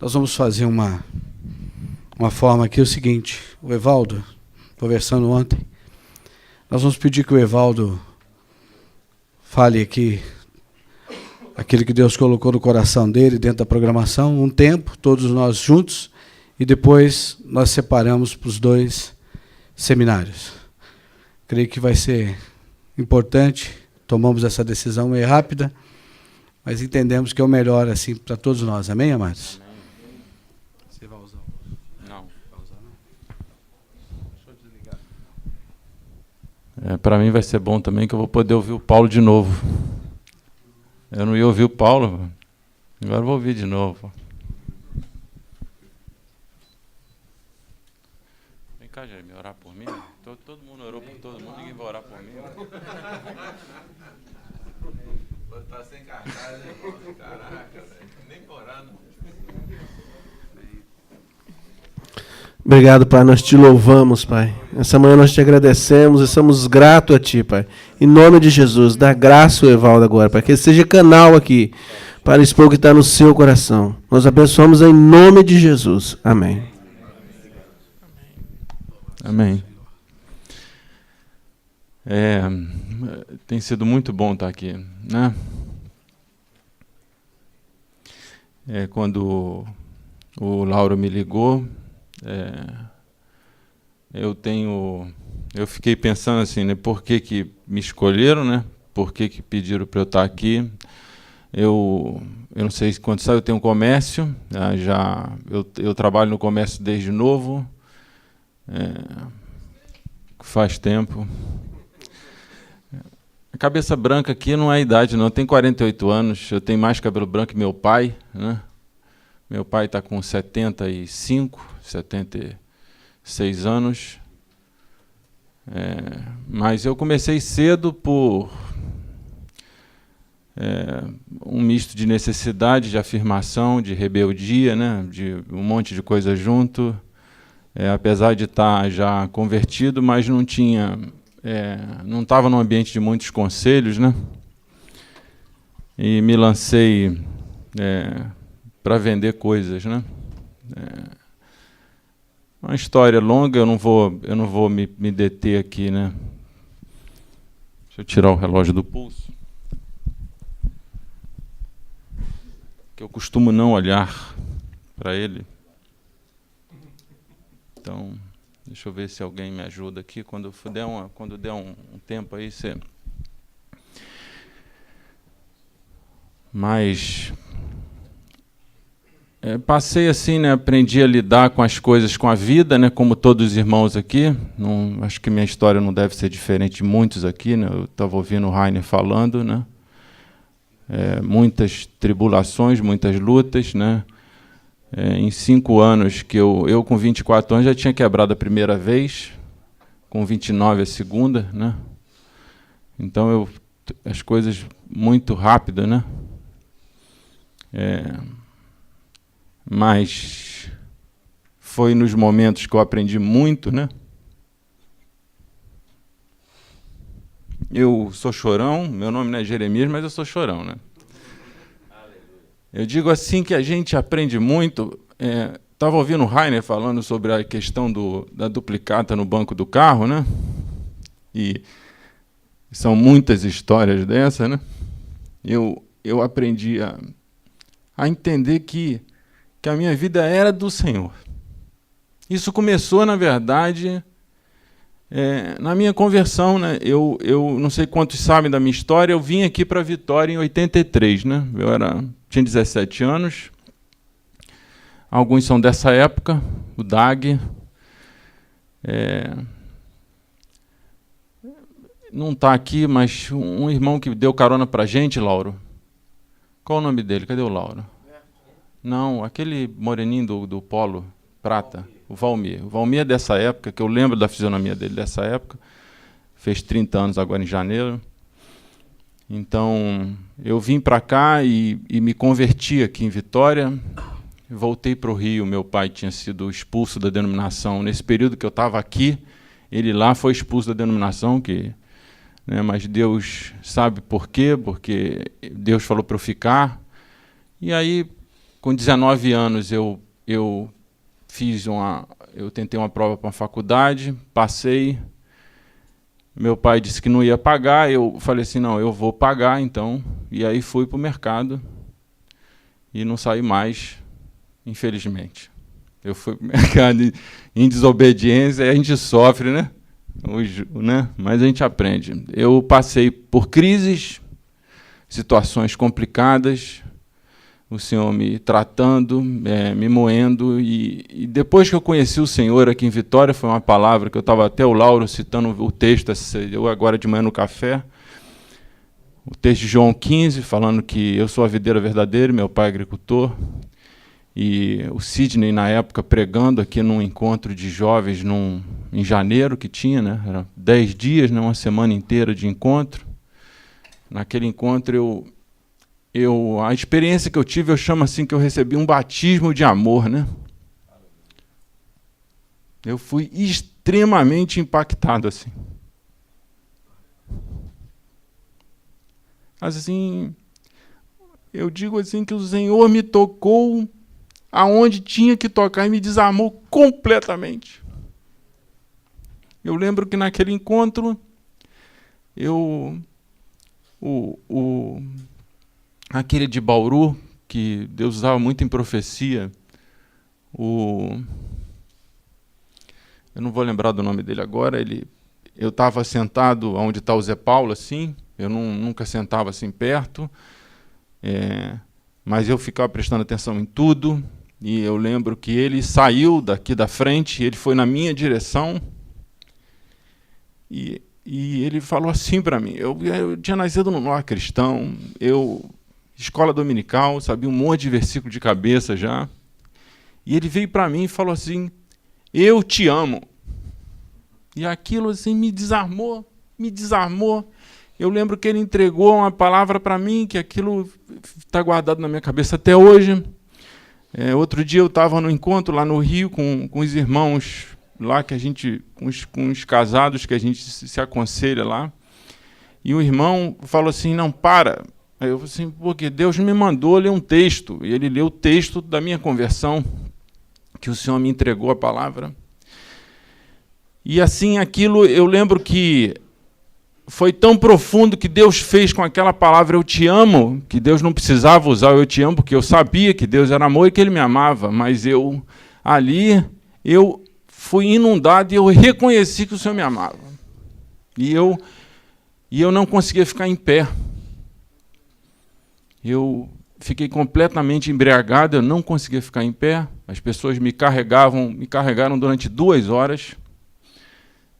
Nós vamos fazer uma forma aqui, o seguinte, o Evaldo, conversando ontem, nós vamos pedir que o Evaldo fale aqui aquilo que Deus colocou no coração dele, dentro da programação, um tempo, todos nós juntos, e depois nós separamos para os 2 seminários. Creio que vai ser importante, tomamos essa decisão meio rápida, mas entendemos que é o melhor assim para todos nós. Amém, amados? Amém. Você vai usar? Não. Vai usar, não? Deixa eu desligar. Para mim vai ser bom também que eu vou poder ouvir o Paulo de novo. Eu não ia ouvir o Paulo, agora eu vou ouvir de novo. Vem cá, Jeremias, orar por mim? Todo mundo orou por todo mundo, ninguém vai orar por mim. Tá sem cartaz, né? Caraca, velho. Nem orar, não. Obrigado, Pai, nós te louvamos, Pai. Essa manhã nós te agradecemos e somos gratos a Ti, Pai. Em nome de Jesus, dá graça ao Evaldo agora, para que ele seja canal aqui, para expor o que está no seu coração. Nós abençoamos em nome de Jesus. Amém. Amém. Tem sido muito bom estar aqui, né? Quando o Lauro me ligou, eu fiquei pensando assim, né? Por que me escolheram, né? Por que pediram para eu estar aqui? Eu não sei quando sabe, eu tenho um comércio, eu trabalho no comércio desde novo, faz tempo. A cabeça branca aqui não é a idade, não. Eu tenho 48 anos, eu tenho mais cabelo branco que meu pai, né? Meu pai está com 76 anos. Mas eu comecei cedo por um misto de necessidade, de afirmação, de rebeldia, né? De um monte de coisa junto. Apesar de estar já convertido, mas não estava num ambiente de muitos conselhos, né? E me lancei para vender coisas, né? Uma história longa, eu não vou me deter aqui, né? Deixa eu tirar o relógio do pulso, que eu costumo não olhar para ele. Então, deixa eu ver se alguém me ajuda aqui. Quando der um tempo aí, você... Mas passei assim, né? Aprendi a lidar com as coisas, com a vida, né? Como todos os irmãos aqui. Acho que minha história não deve ser diferente de muitos aqui, né? Eu estava ouvindo o Rainer falando, né? Muitas tribulações, muitas lutas, né? Em 5 anos, que eu com 24 anos já tinha quebrado a primeira vez, com 29 a segunda, né? Então as coisas muito rápidas, né? Mas foi nos momentos que eu aprendi muito, né? Eu sou chorão, meu nome não é Jeremias, mas eu sou chorão, né? Eu digo assim que a gente aprende muito. Estava ouvindo o Rainer falando sobre a questão da duplicata no banco do carro, né? E são muitas histórias dessa, né? Eu aprendi a entender que a minha vida era do Senhor. Isso começou, na verdade, na minha conversão, né? Eu não sei quantos sabem da minha história, eu vim aqui para Vitória em 83, né? Tinha 17 anos. Alguns são dessa época, o Dag. Não está aqui, mas um irmão que deu carona para a gente, Lauro. Qual o nome dele? Cadê o Lauro? Não, aquele moreninho do Polo Prata, o Valmir. O Valmir é dessa época, que eu lembro da fisionomia dele dessa época. Fez 30 anos agora em janeiro. Então, eu vim para cá e me converti aqui em Vitória. Voltei para o Rio, meu pai tinha sido expulso da denominação. Nesse período que eu estava aqui, ele lá foi expulso da denominação, mas Deus sabe por quê, porque Deus falou para eu ficar. E aí com 19 anos, eu tentei uma prova para uma faculdade, passei. Meu pai disse que não ia pagar, eu falei assim, não, eu vou pagar, então. E aí fui para o mercado e não saí mais, infelizmente. Eu fui para o mercado em desobediência, e a gente sofre, né? Mas a gente aprende. Eu passei por crises, situações complicadas, o Senhor me tratando, me moendo, e depois que eu conheci o Senhor aqui em Vitória, foi uma palavra que eu estava até o Lauro citando o texto, eu agora de manhã no café, o texto de João 15, falando que eu sou a videira verdadeira, meu pai é agricultor, e o Sidney, na época, pregando aqui num encontro de jovens em janeiro, que tinha, né? Era 10 dias, né? Uma semana inteira de encontro. Naquele encontro, a experiência que eu tive, eu chamo assim, que eu recebi um batismo de amor, né? Eu fui extremamente impactado, assim. Assim, eu digo assim que o Senhor me tocou aonde tinha que tocar e me desarmou completamente. Eu lembro que naquele encontro, aquele de Bauru, que Deus usava muito em profecia, eu não vou lembrar do nome dele agora, eu estava sentado onde está o Zé Paulo, assim, eu nunca sentava assim perto, mas eu ficava prestando atenção em tudo, e eu lembro que ele saiu daqui da frente, ele foi na minha direção, e ele falou assim para mim, eu tinha nascido no lar cristão, escola dominical, sabia um monte de versículo de cabeça já, e ele veio para mim e falou assim, eu te amo. E aquilo assim me desarmou. Eu lembro que ele entregou uma palavra para mim, que aquilo está guardado na minha cabeça até hoje. Outro dia eu estava no encontro lá no Rio com os irmãos lá, com os casados que a gente se aconselha lá, e o irmão falou assim, não, para. Aí eu falei assim, porque Deus me mandou ler um texto, e ele leu o texto da minha conversão, que o Senhor me entregou a palavra. E assim, aquilo, eu lembro que foi tão profundo que Deus fez com aquela palavra, eu te amo, que Deus não precisava usar o eu te amo, porque eu sabia que Deus era amor e que Ele me amava, mas eu fui inundado e eu reconheci que o Senhor me amava. E eu não conseguia ficar em pé. Eu fiquei completamente embriagado, eu não conseguia ficar em pé. As pessoas me carregaram durante 2 horas.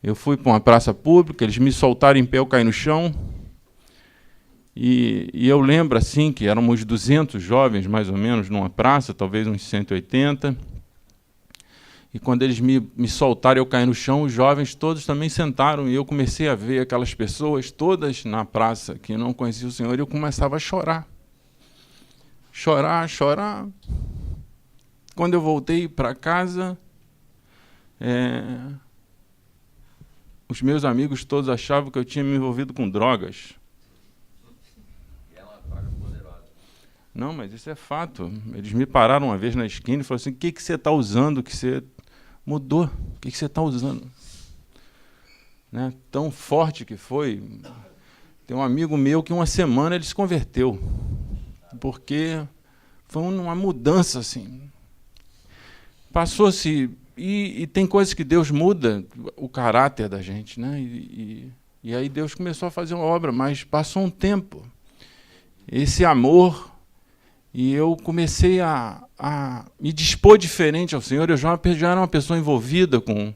Eu fui para uma praça pública, eles me soltaram em pé, eu caí no chão. E eu lembro assim que éramos 200 jovens, mais ou menos, numa praça, talvez uns 180. E quando eles me soltaram, eu caí no chão, os jovens todos também sentaram, e eu comecei a ver aquelas pessoas todas na praça que não conheciam o Senhor, e eu começava a chorar. Chorar. Quando eu voltei para casa, os meus amigos todos achavam que eu tinha me envolvido com drogas. Não, mas isso é fato. Eles me pararam uma vez na esquina e falaram assim, o que você está usando que você mudou? O que você está usando? Né? Tão forte que foi. Tem um amigo meu que uma semana ele se converteu. Porque foi uma mudança assim. Passou-se... E tem coisas que Deus muda o caráter da gente, né? E aí Deus começou a fazer uma obra, mas passou um tempo. Esse amor, e eu comecei a me dispor diferente ao Senhor. Eu já era uma pessoa envolvida com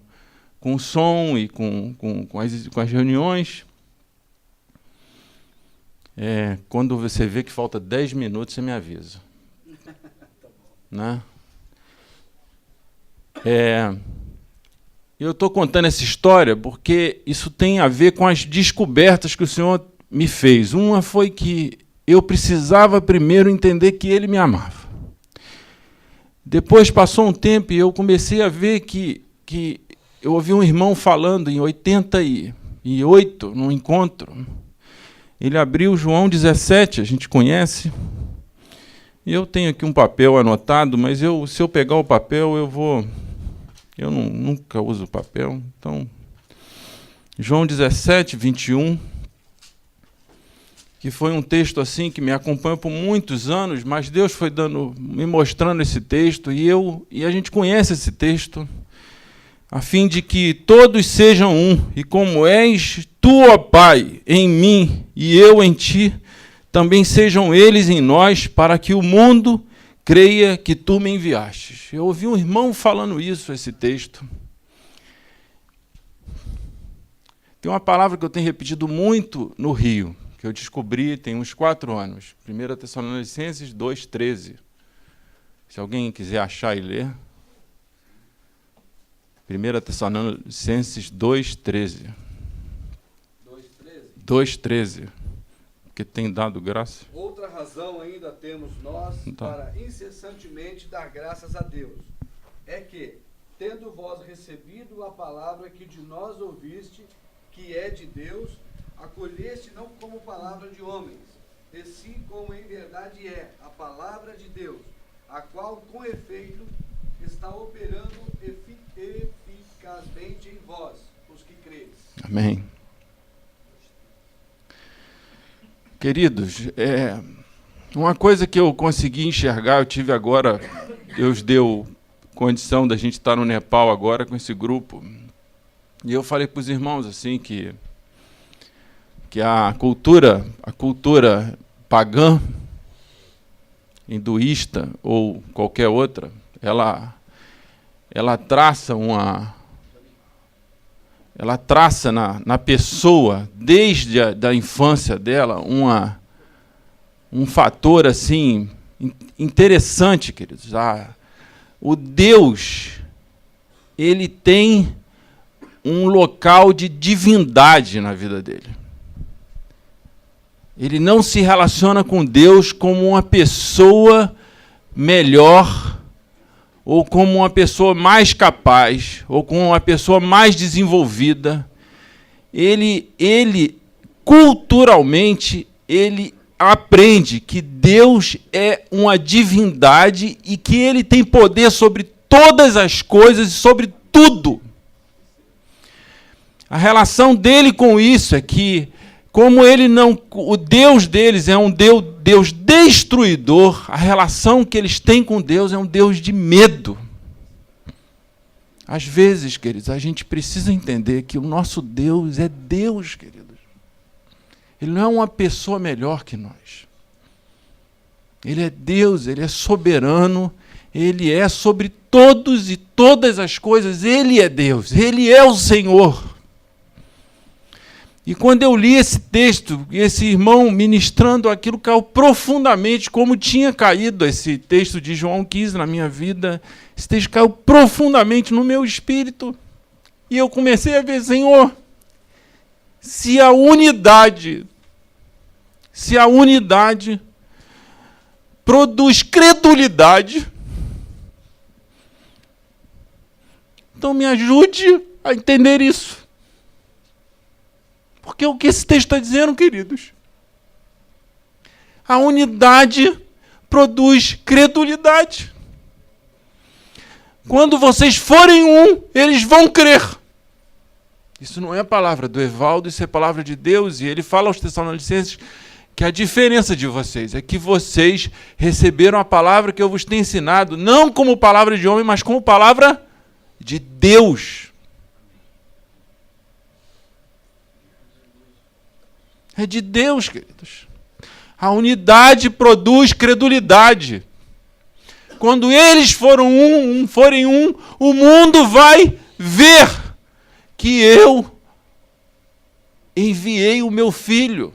o som e com as reuniões. Quando você vê que falta 10 minutos, você me avisa. Né? Eu estou contando essa história porque isso tem a ver com as descobertas que o Senhor me fez. Uma foi que eu precisava primeiro entender que Ele me amava. Depois passou um tempo e eu comecei a ver que eu ouvi um irmão falando em 88, num encontro. Ele abriu João 17, a gente conhece, E eu tenho aqui um papel anotado, mas se eu pegar o papel, eu nunca uso papel. Então, João 17, 21, que foi um texto assim que me acompanha por muitos anos, mas Deus foi me mostrando esse texto, e a gente conhece esse texto, a fim de que todos sejam um, e como és tu, ó Pai, em mim e eu em ti, também sejam eles em nós, para que o mundo creia que tu me enviastes. Eu ouvi um irmão falando isso, esse texto. Tem uma palavra que eu tenho repetido muito no Rio, que eu descobri tem uns 4 anos. 1 Tessalonicenses 2,13. Se alguém quiser achar e ler. 1 Tessalonicenses 2,13. 2,13. Que tem dado graça. Outra razão ainda temos nós para incessantemente dar graças a Deus, é que, tendo vós recebido a palavra que de nós ouviste, que é de Deus, acolheste não como palavra de homens, e sim como em verdade é a palavra de Deus, a qual com efeito está operando eficazmente em vós, os que credes. Amém. Queridos, uma coisa que eu consegui enxergar, eu tive agora, Deus deu condição da gente estar no Nepal agora com esse grupo, e eu falei para os irmãos assim que a cultura pagã, hinduísta ou qualquer outra, ela traça na pessoa, desde a infância dela, um fator assim interessante, queridos. O Deus, ele tem um local de divindade na vida dele. Ele não se relaciona com Deus como uma pessoa melhor, ou como uma pessoa mais capaz, ou como uma pessoa mais desenvolvida. Ele culturalmente, ele aprende que Deus é uma divindade e que ele tem poder sobre todas as coisas e sobre tudo. A relação dele com isso é que, como o Deus deles é um Deus destruidor, a relação que eles têm com Deus é um Deus de medo. Às vezes, queridos, a gente precisa entender que o nosso Deus é Deus, queridos. Ele não é uma pessoa melhor que nós. Ele é Deus, ele é soberano, ele é sobre todos e todas as coisas, ele é Deus, ele é o Senhor. E quando eu li esse texto, esse irmão ministrando aquilo, caiu profundamente, como tinha caído esse texto de João 15 na minha vida, esse texto caiu profundamente no meu espírito. E eu comecei a ver, Senhor, se a unidade produz credulidade, então me ajude a entender isso. Porque o que esse texto está dizendo, queridos? A unidade produz credulidade. Quando vocês forem um, eles vão crer. Isso não é a palavra do Evaldo, isso é a palavra de Deus. E ele fala aos Tessalonicenses que a diferença de vocês é que vocês receberam a palavra que eu vos tenho ensinado, não como palavra de homem, mas como palavra de Deus. É de Deus, queridos. A unidade produz credulidade. Quando eles forem um, o mundo vai ver que eu enviei o meu filho.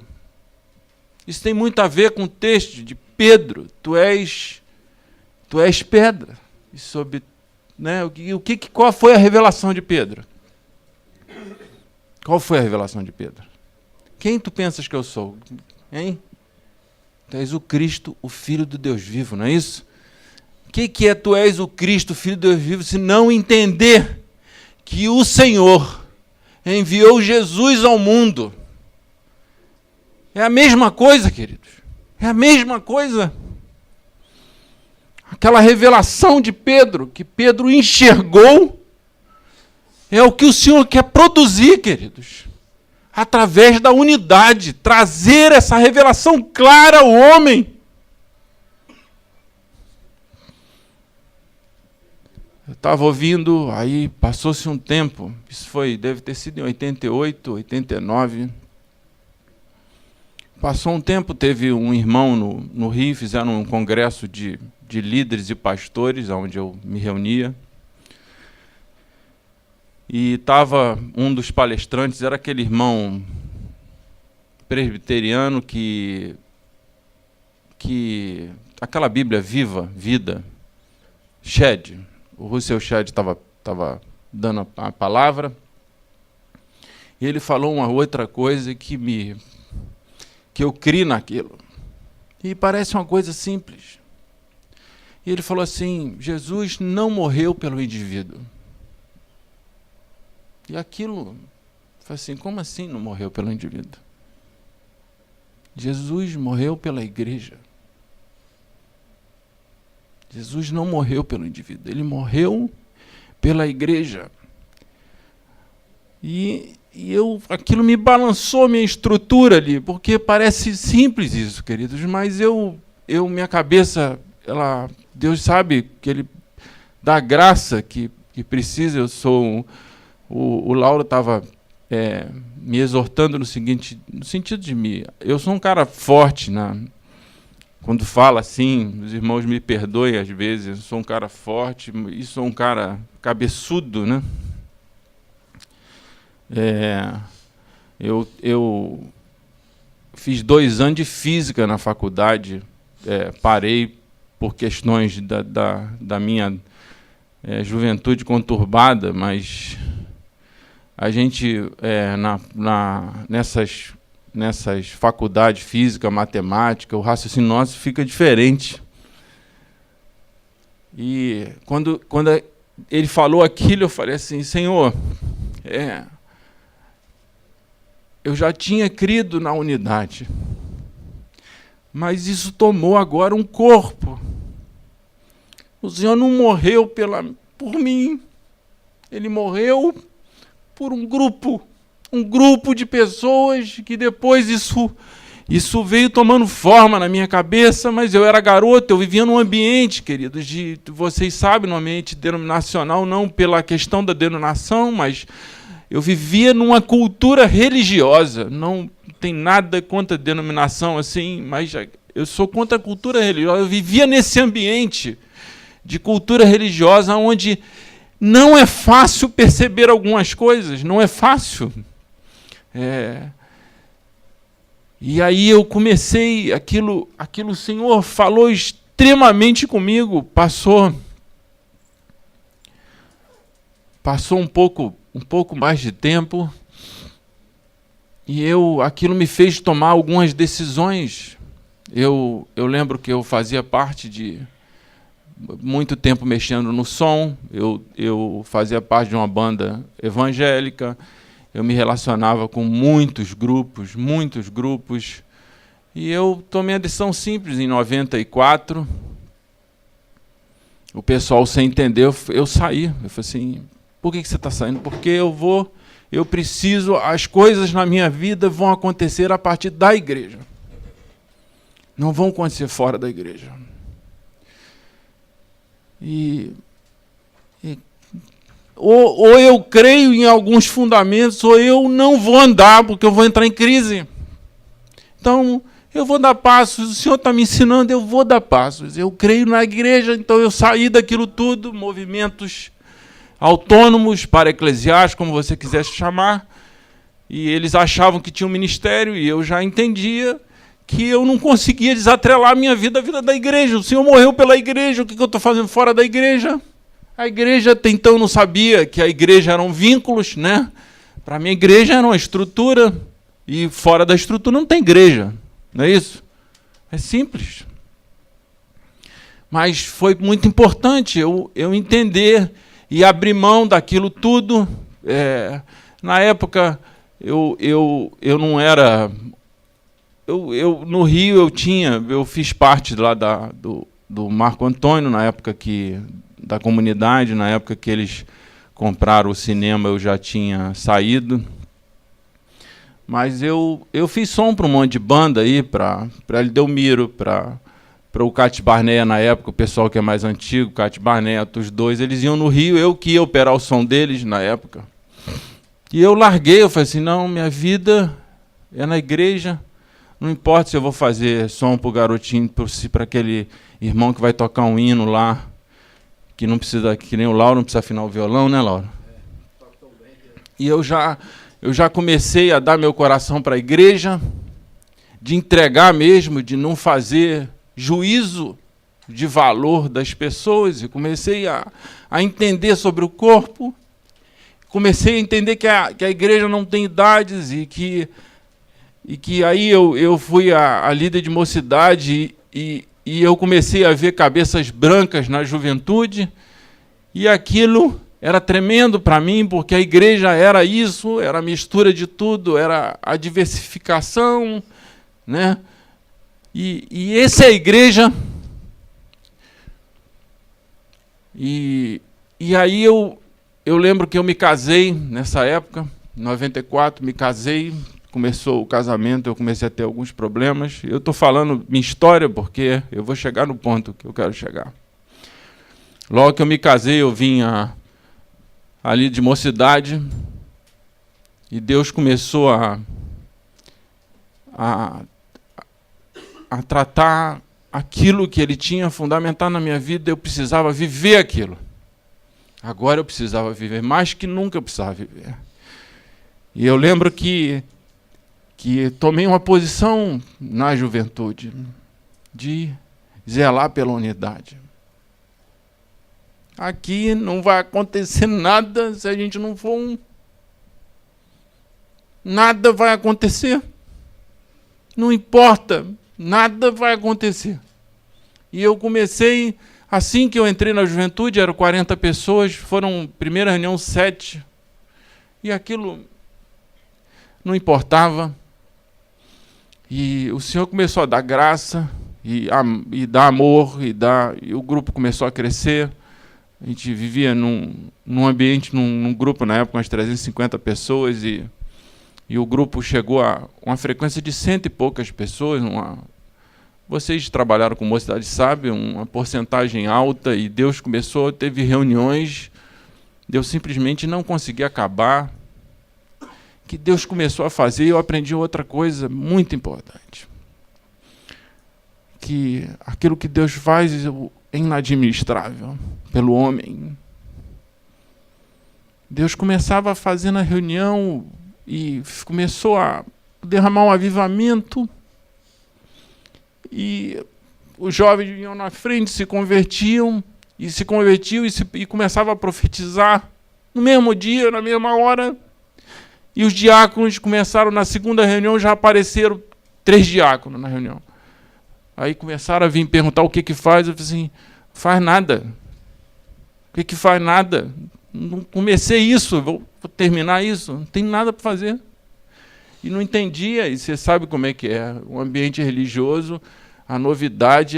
Isso tem muito a ver com o texto de Pedro. Tu és pedra. E sobre, né, qual foi a revelação de Pedro? Qual foi a revelação de Pedro? Quem tu pensas que eu sou? Hein? Tu és o Cristo, o Filho do Deus vivo, não é isso? O que é tu és o Cristo, o Filho do Deus vivo, se não entender que o Senhor enviou Jesus ao mundo? É a mesma coisa, queridos. É a mesma coisa. aquela revelação de Pedro, que Pedro enxergou, é o que o Senhor quer produzir, queridos. Através da unidade, trazer essa revelação clara ao homem. Eu estava ouvindo, aí passou-se um tempo, isso deve ter sido em 88, 89. Passou um tempo, teve um irmão no Rio, fizeram um congresso de líderes e pastores, onde eu me reunia. E estava um dos palestrantes, era aquele irmão presbiteriano que aquela Bíblia Viva, Vida, Shedd, o Russell Shedd estava dando a palavra, e ele falou uma outra coisa que eu criei naquilo. E parece uma coisa simples. E ele falou assim: Jesus não morreu pelo indivíduo. E aquilo, foi assim, como assim não morreu pelo indivíduo? Jesus morreu pela igreja. Jesus não morreu pelo indivíduo, ele morreu pela igreja. E aquilo me balançou minha estrutura ali, porque parece simples isso, queridos, mas minha cabeça, Deus sabe que Ele dá graça que precisa. Eu sou o Lauro estava me exortando no sentido de eu sou um cara forte, quando fala assim, os irmãos me perdoem às vezes, eu sou um cara forte e sou um cara cabeçudo, né? Eu fiz 2 anos de física na faculdade, parei por questões da minha juventude conturbada, mas a gente, nessas faculdades, física, matemática, o raciocínio nosso fica diferente. E quando ele falou aquilo, eu falei assim: Senhor, eu já tinha crido na unidade, mas isso tomou agora um corpo. O Senhor não morreu por mim, Ele morreu por um grupo de pessoas que depois isso veio tomando forma na minha cabeça, mas eu era garoto, eu vivia num ambiente, queridos, vocês sabem, num ambiente denominacional, não pela questão da denominação, mas eu vivia numa cultura religiosa. Não tem nada contra a denominação assim, mas eu sou contra a cultura religiosa. Eu vivia nesse ambiente de cultura religiosa onde não é fácil perceber algumas coisas, não é fácil. E aí eu comecei, aquilo o Senhor falou extremamente comigo, passou um pouco mais de tempo, e aquilo me fez tomar algumas decisões. Eu lembro que eu fazia parte de muito tempo mexendo no som, eu fazia parte de uma banda evangélica, eu me relacionava com muitos grupos, e eu tomei a decisão simples em 94. O pessoal, sem entender, eu saí. Eu falei assim: por que você está saindo? Porque eu preciso, as coisas na minha vida vão acontecer a partir da igreja. Não vão acontecer fora da igreja. Ou eu creio em alguns fundamentos, ou eu não vou andar, porque eu vou entrar em crise. Então, eu vou dar passos, o Senhor está me ensinando, eu vou dar passos. Eu creio na igreja, então eu saí daquilo tudo, movimentos autônomos, para eclesiásticos, como você quiser chamar, e eles achavam que tinha um ministério, e eu já entendia que eu não conseguia desatrelar a minha vida à vida da igreja. O Senhor morreu pela igreja, o que eu estou fazendo fora da igreja? A igreja, até então, não sabia que a igreja eram vínculos, né? Para mim, a igreja era uma estrutura, e fora da estrutura não tem igreja, não é isso? É simples. Mas foi muito importante eu entender e abrir mão daquilo tudo. Na época, eu não era... no Rio eu fiz parte lá do Marco Antônio, na época da comunidade, na época que eles compraram o cinema, eu já tinha saído. Mas eu fiz som para um monte de banda aí, para Eldelmiro, para o Cate Barneia na época, o pessoal que é mais antigo, Cate Barneia, os dois, eles iam no Rio, eu que ia operar o som deles na época. E eu larguei, eu falei assim, não, minha vida é na igreja, não importa se eu vou fazer som para o garotinho, para aquele irmão que vai tocar um hino lá, que não precisa, que nem o Lauro, não precisa afinar o violão, né, Lauro? E eu já comecei a dar meu coração para a igreja, de entregar mesmo, de não fazer juízo de valor das pessoas, e comecei a entender sobre o corpo, comecei a entender que a igreja não tem idades, e que aí eu fui a líder de mocidade, e eu comecei a ver cabeças brancas na juventude, e aquilo era tremendo para mim, porque a igreja era isso, era a mistura de tudo, era a diversificação, né? E essa é a igreja. E aí eu lembro que eu me casei nessa época, em 94, me casei, começou o casamento, eu comecei a ter alguns problemas. Eu estou falando minha história porque eu vou chegar no ponto que eu quero chegar. Logo que eu me casei, eu vinha ali de mocidade, e Deus começou a tratar aquilo que Ele tinha fundamentado na minha vida. Eu precisava viver aquilo. Agora eu precisava viver, mais que nunca eu precisava viver. E eu lembro que tomei uma posição na juventude de zelar pela unidade. Aqui não vai acontecer nada se a gente não for um. Nada vai acontecer. Não importa, nada vai acontecer. E eu comecei, assim que eu entrei na juventude, eram 40 pessoas, foram, primeira reunião, 7. E aquilo não importava. E o Senhor começou a dar graça, e dar amor, e o grupo começou a crescer. A gente vivia num ambiente, num grupo, na época, umas 350 pessoas, e o grupo chegou a uma frequência de 100 e poucas pessoas. Vocês trabalharam com mocidade, sabem, uma porcentagem alta, e Deus começou, teve reuniões, Deus simplesmente não conseguia acabar, que Deus começou a fazer, e eu aprendi outra coisa muito importante. Que aquilo que Deus faz é inadministrável pelo homem. Deus começava a fazer na reunião e começou a derramar um avivamento, e os jovens vinham na frente, se convertiam e começavam a profetizar no mesmo dia, na mesma hora. E os diáconos começaram, na segunda reunião já apareceram 3 diáconos na reunião. Aí começaram a vir perguntar o que faz. Eu falei assim, faz nada. O que faz nada? Não comecei isso, vou terminar isso, não tem nada para fazer. E não entendia, e você sabe como é que é. O ambiente religioso, a novidade,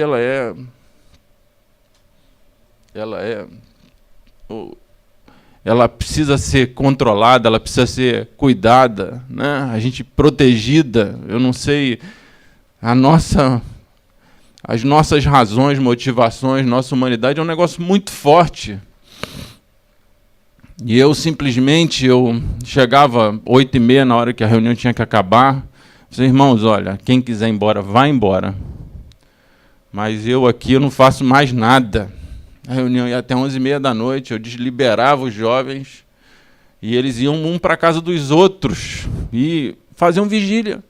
ela precisa ser controlada, ela precisa ser cuidada, né? A gente protegida. Eu não sei, as nossas razões, motivações, nossa humanidade é um negócio muito forte. E eu simplesmente, chegava 8h30 na hora que a reunião tinha que acabar. Falei, irmãos, olha, quem quiser ir embora, vai embora. Mas eu aqui não faço mais nada. A reunião ia até 11h30 da noite, eu desliberava os jovens, e eles iam um para a casa dos outros, e faziam vigília.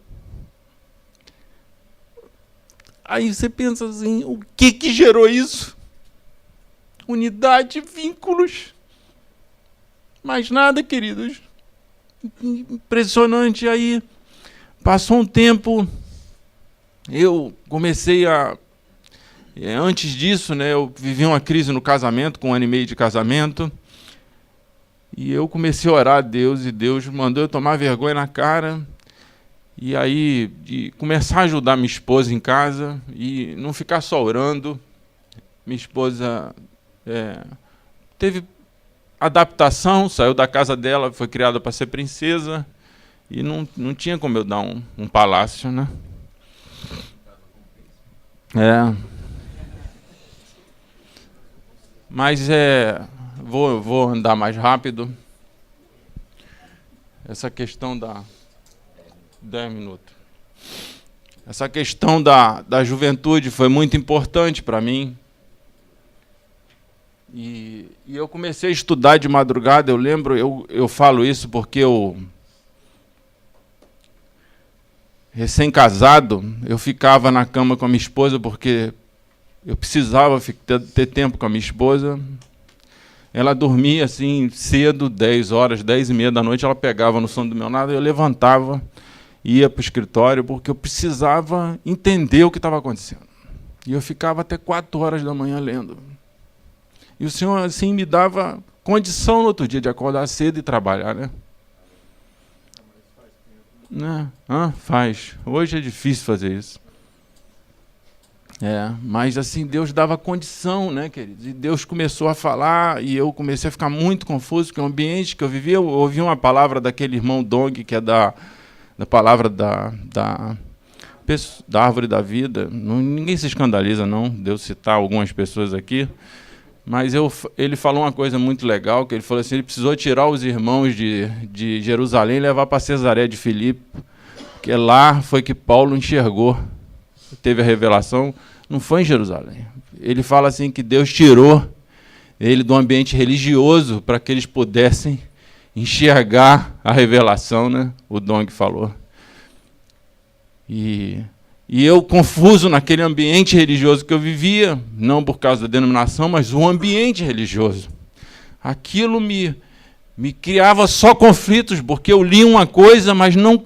Aí você pensa assim, o que gerou isso? Unidade, vínculos. Mais nada, queridos. Impressionante. Aí, passou um tempo, eu comecei a... Antes disso, né, eu vivi uma crise no casamento, com 1 ano e meio de casamento, e eu comecei a orar a Deus, e Deus mandou eu tomar vergonha na cara, e aí de começar a ajudar minha esposa em casa, e não ficar só orando. minha esposa teve adaptação, saiu da casa dela, foi criada para ser princesa, e não tinha como eu dar um palácio, né? Mas vou andar mais rápido. Essa questão 10 minutos. Essa questão da juventude foi muito importante para mim. E eu comecei a estudar de madrugada, eu lembro, eu falo isso porque eu, recém-casado, eu ficava na cama com a minha esposa porque eu precisava ter tempo com a minha esposa. Ela dormia assim cedo, 10 horas, 10h30 da noite, ela pegava no sono do meu lado, eu levantava, ia para o escritório, porque eu precisava entender o que estava acontecendo. E eu ficava até 4 horas da manhã lendo. E o Senhor, assim, me dava condição no outro dia de acordar cedo e trabalhar, né? Faz. Hoje é difícil fazer isso. Mas assim, Deus dava condição, né, queridos? E Deus começou a falar e eu comecei a ficar muito confuso, porque o ambiente que eu vivia, eu ouvi uma palavra daquele irmão Dong, que é da palavra da árvore da vida. Ninguém se escandaliza, não, de eu citar algumas pessoas aqui. Mas ele falou uma coisa muito legal, que ele falou assim, ele precisou tirar os irmãos de Jerusalém e levar para Cesareia de Filipe, porque lá foi que Paulo enxergou, teve a revelação, não foi em Jerusalém. Ele fala assim que Deus tirou ele do ambiente religioso para que eles pudessem enxergar a revelação, né? O Dong falou. E eu, confuso naquele ambiente religioso que eu vivia, não por causa da denominação, mas o ambiente religioso. Aquilo me criava só conflitos, porque eu li uma coisa, mas não,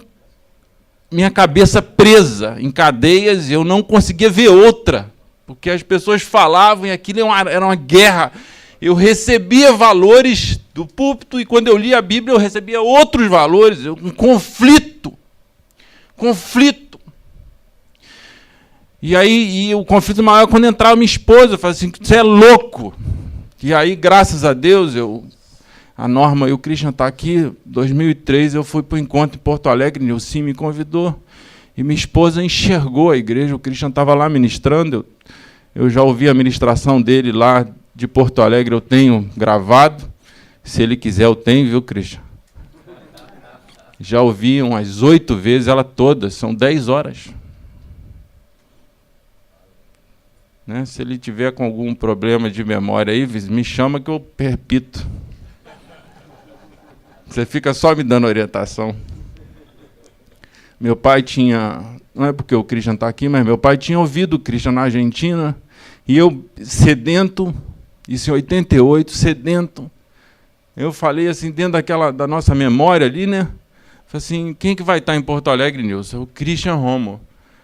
minha cabeça presa em cadeias, eu não conseguia ver outra, porque as pessoas falavam e aquilo era uma guerra. Eu recebia valores do púlpito e quando eu lia a Bíblia eu recebia outros valores, um conflito. E aí o conflito maior é quando entrava minha esposa, eu falava assim, você é louco. E aí, graças a Deus, a Norma e o Christian estão aqui, em 2003 eu fui para o encontro em Porto Alegre, Nilce me convidou, e minha esposa enxergou a igreja, o Christian estava lá ministrando, eu já ouvi a ministração dele lá de Porto Alegre, eu tenho gravado, se ele quiser eu tenho, viu, Christian? Já ouvi umas 8 vezes, ela toda, são 10 horas. Né? Se ele tiver com algum problema de memória aí, me chama que eu repito. Você fica só me dando orientação. Meu pai tinha, não é porque o Christian está aqui, mas meu pai tinha ouvido o Christian na Argentina, e eu, sedento, isso em 88, sedento, eu falei assim, dentro da nossa memória ali, né? Falei assim, quem que vai estar em Porto Alegre, Nilson? O Christian Romo.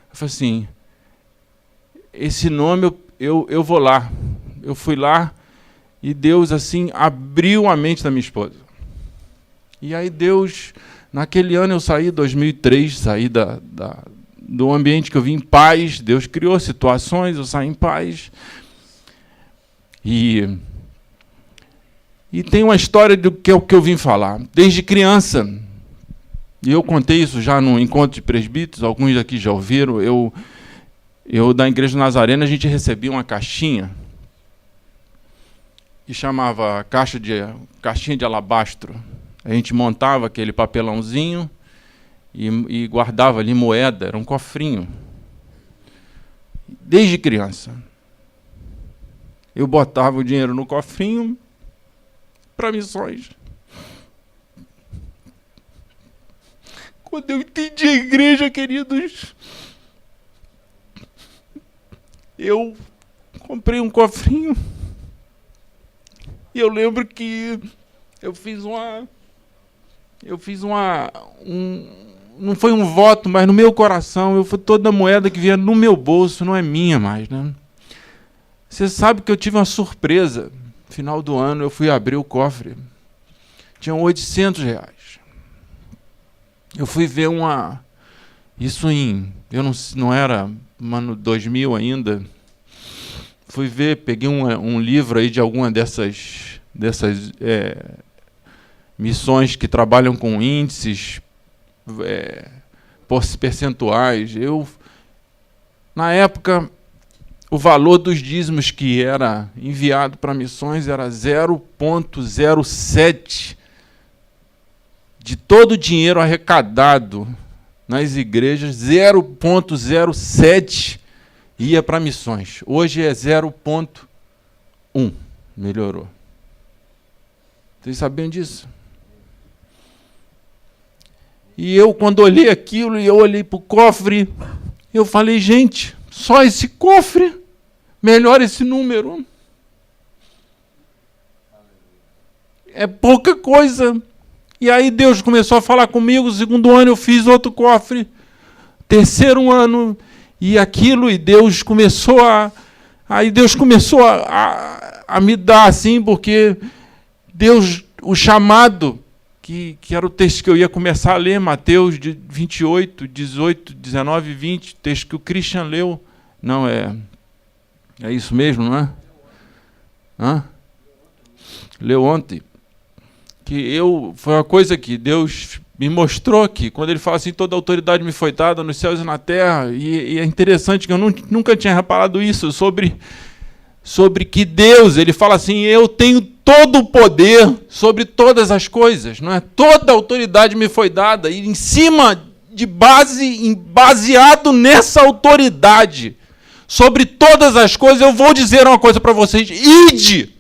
Eu falei assim, esse nome eu vou lá. Eu fui lá e Deus assim abriu a mente da minha esposa. E aí Deus, naquele ano eu saí, 2003, saí do ambiente que eu vim em paz, Deus criou situações, eu saí em paz. E tem uma história do que eu vim falar. Desde criança, e eu contei isso já no encontro de presbíteros, alguns daqui já ouviram, eu da Igreja Nazarena, a gente recebia uma caixinha, que chamava caixinha de alabastro. A gente montava aquele papelãozinho e guardava ali moeda, era um cofrinho. Desde criança. Eu botava o dinheiro no cofrinho para missões. Quando eu entendi a igreja, queridos, eu comprei um cofrinho e eu lembro que eu fiz não foi um voto, mas no meu coração, toda a moeda que vinha no meu bolso não é minha mais, né? Você sabe que eu tive uma surpresa. No final do ano eu fui abrir o cofre. Tinham R$800. Eu fui ver isso eu não era, 2000 ainda. fui ver, peguei um livro aí de alguma dessas missões que trabalham com índices, percentuais. Na época, o valor dos dízimos que era enviado para missões era 0,07 de todo o dinheiro arrecadado nas igrejas, 0,07 ia para missões. Hoje é 0,1. Melhorou. Vocês sabiam disso? E eu, quando olhei aquilo, e eu olhei para o cofre, eu falei, gente, só esse cofre melhora esse número. É pouca coisa. E aí Deus começou a falar comigo. O segundo ano eu fiz outro cofre. Terceiro ano, e aquilo, e Deus começou a me dar assim, porque Deus, o chamado, que era o texto que eu ia começar a ler, Mateus 28, 18, 19 e 20, texto que o Christian leu. Não, é isso mesmo, não é? Leu ontem. Foi uma coisa que Deus me mostrou que, quando ele fala assim, toda a autoridade me foi dada nos céus e na terra, e é interessante que eu nunca tinha reparado isso, sobre que Deus, ele fala assim, eu tenho todo o poder sobre todas as coisas, não é? Toda a autoridade me foi dada, e em cima baseado nessa autoridade, sobre todas as coisas, eu vou dizer uma coisa para vocês, ide!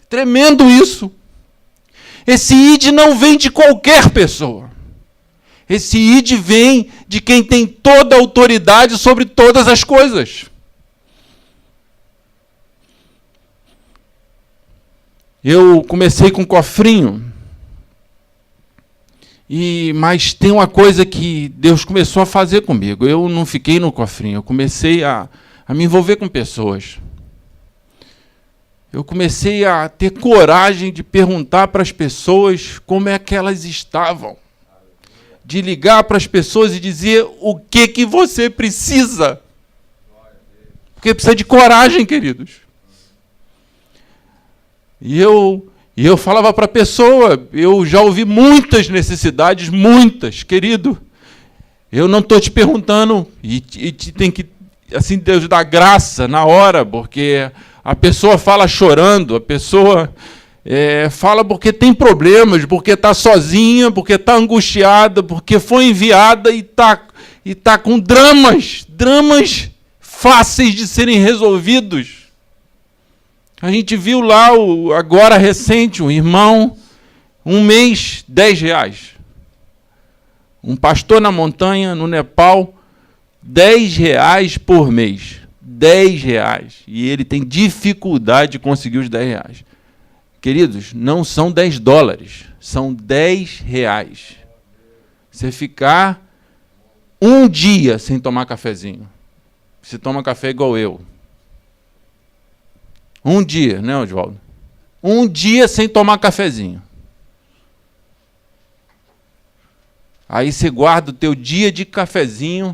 Tremendo isso. Esse ide não vem de qualquer pessoa. Esse ide vem de quem tem toda a autoridade sobre todas as coisas. Eu comecei com um cofrinho, mas tem uma coisa que Deus começou a fazer comigo. Eu não fiquei no cofrinho, eu comecei a me envolver com pessoas. Eu comecei a ter coragem de perguntar para as pessoas como é que elas estavam. De ligar para as pessoas e dizer o que você precisa. Porque precisa de coragem, queridos. E eu falava para a pessoa, eu já ouvi muitas necessidades, muitas, querido. Eu não estou te perguntando, e tem que, assim, Deus dá graça na hora, porque a pessoa fala chorando, a pessoa fala porque tem problemas, porque está sozinha, porque está angustiada, porque foi enviada e tá com dramas fáceis de serem resolvidos. A gente viu lá, agora recente, um irmão, um mês, R$10. Um pastor na montanha, no Nepal, R$10 por mês. R$10. E ele tem dificuldade de conseguir os R$10. Queridos, não são $10, são R$10. Você ficar um dia sem tomar cafezinho. Você toma café igual eu. Um dia, né, Oswaldo? Um dia sem tomar cafezinho. Aí você guarda o teu dia de cafezinho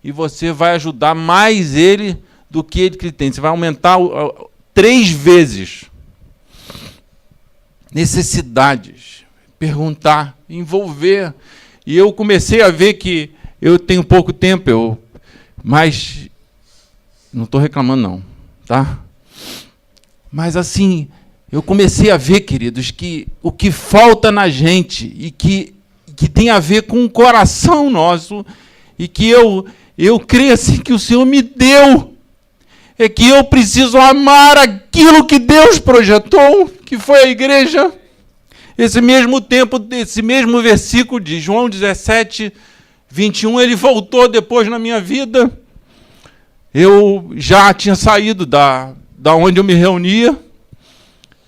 e você vai ajudar mais ele do que ele tem. Você vai aumentar 3 vezes. Necessidades. Perguntar, envolver. E eu comecei a ver que eu tenho pouco tempo, mas não estou reclamando não, tá? Mas assim, eu comecei a ver, queridos, que o que falta na gente e que tem a ver com o coração nosso e que eu creio assim que o Senhor me deu, é que eu preciso amar aquilo que Deus projetou, que foi a igreja. Esse mesmo versículo de João 17, 21, ele voltou depois na minha vida. Eu já tinha saído da onde eu me reunia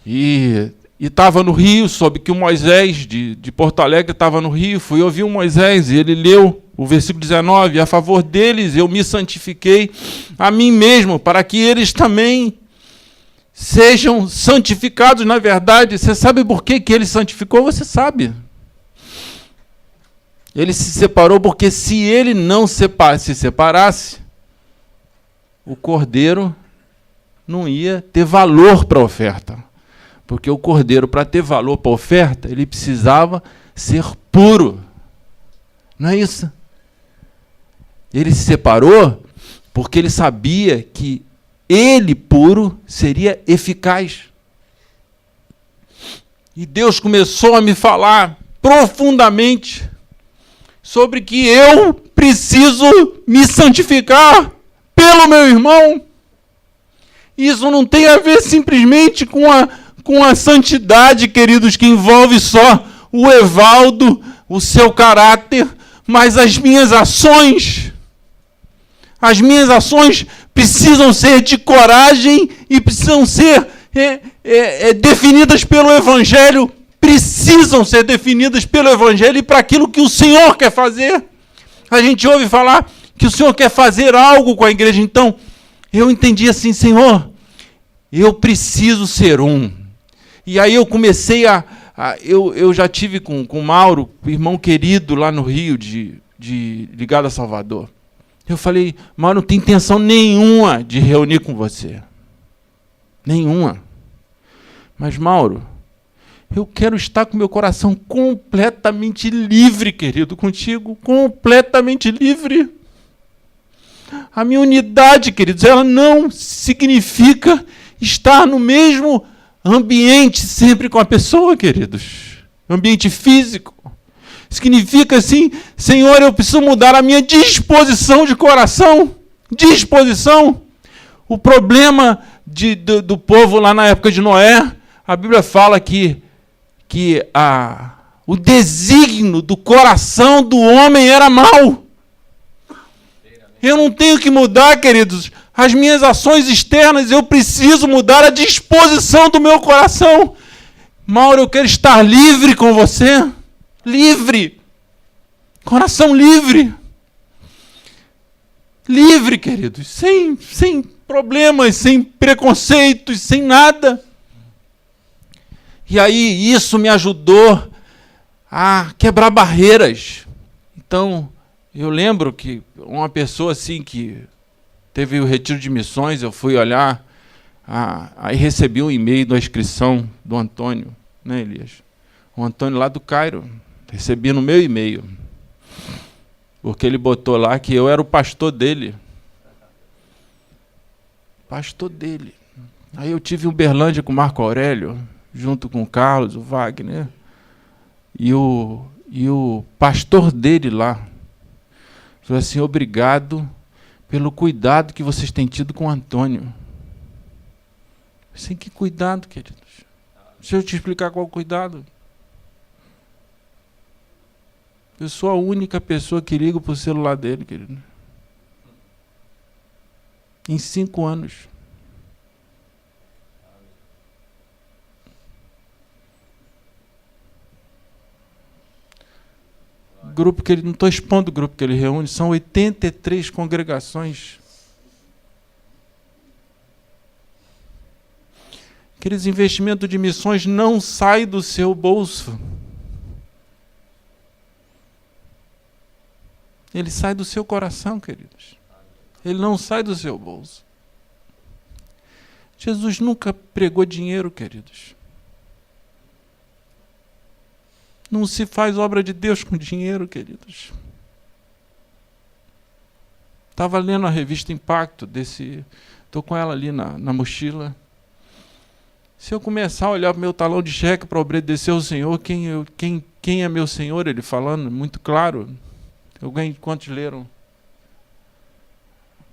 e estava no Rio, soube que o Moisés de Porto Alegre estava no Rio, fui ouvir o Moisés e ele leu o versículo 19, a favor deles eu me santifiquei a mim mesmo, para que eles também sejam santificados na verdade. Você sabe por que ele santificou? Você sabe. Ele se separou porque se ele não se separasse, o cordeiro não ia ter valor para a oferta. Porque o cordeiro, para ter valor para a oferta, ele precisava ser puro. Não é isso? Ele se separou porque ele sabia que ele puro seria eficaz. E Deus começou a me falar profundamente sobre que eu preciso me santificar pelo meu irmão. Isso não tem a ver simplesmente com a santidade, queridos, que envolve só o Evaldo, o seu caráter, mas as minhas ações. As minhas ações precisam ser de coragem e precisam ser definidas pelo Evangelho, precisam ser definidas pelo Evangelho e para aquilo que o Senhor quer fazer. A gente ouve falar que o Senhor quer fazer algo com a igreja, então eu entendi assim, Senhor, eu preciso ser um. E aí eu comecei eu já tive com o Mauro, irmão querido lá no Rio, ligado a Salvador. Eu falei, Mauro, não tem intenção nenhuma de reunir com você. Nenhuma. Mas, Mauro, eu quero estar com meu coração completamente livre, querido, contigo. Completamente livre. A minha unidade, queridos, ela não significa estar no mesmo ambiente sempre com a pessoa, queridos. Ambiente físico. Significa assim, Senhor, eu preciso mudar a minha disposição de coração. Disposição. O problema do povo lá na época de Noé, a Bíblia fala que o desígnio do coração do homem era mau. Eu não tenho que mudar, queridos, as minhas ações externas, eu preciso mudar a disposição do meu coração. Mauro, eu quero estar livre com você. Livre. Coração livre. Livre, queridos. Sem problemas, sem preconceitos, sem nada. E aí isso me ajudou a quebrar barreiras. Então, eu lembro que uma pessoa assim que teve o retiro de missões, eu fui olhar, aí recebi um e-mail da inscrição do Antônio, né, Elias? O Antônio lá do Cairo. Recebi no meu e-mail. Porque ele botou lá que eu era o pastor dele. Pastor dele. Aí eu tive em Uberlândia com o Marco Aurélio, junto com o Carlos, o Wagner, e o pastor dele lá. Falou assim, obrigado pelo cuidado que vocês têm tido com o Antônio. Assim, que cuidado, queridos. Deixa eu te explicar qual o cuidado. Eu sou a única pessoa que liga para o celular dele, querido. Em 5 anos. Grupo que ele, não estou expondo o grupo que ele reúne, são 83 congregações. Aqueles investimentos de missões não saem do seu bolso. Ele sai do seu coração, queridos. Ele não sai do seu bolso. Jesus nunca pregou dinheiro, queridos. Não se faz obra de Deus com dinheiro, queridos. Estava lendo a revista Impacto, estou com ela ali na mochila. Se eu começar a olhar para o meu talão de cheque para obedecer ao Senhor, quem é meu Senhor? Ele falando, muito claro. Quantos leram?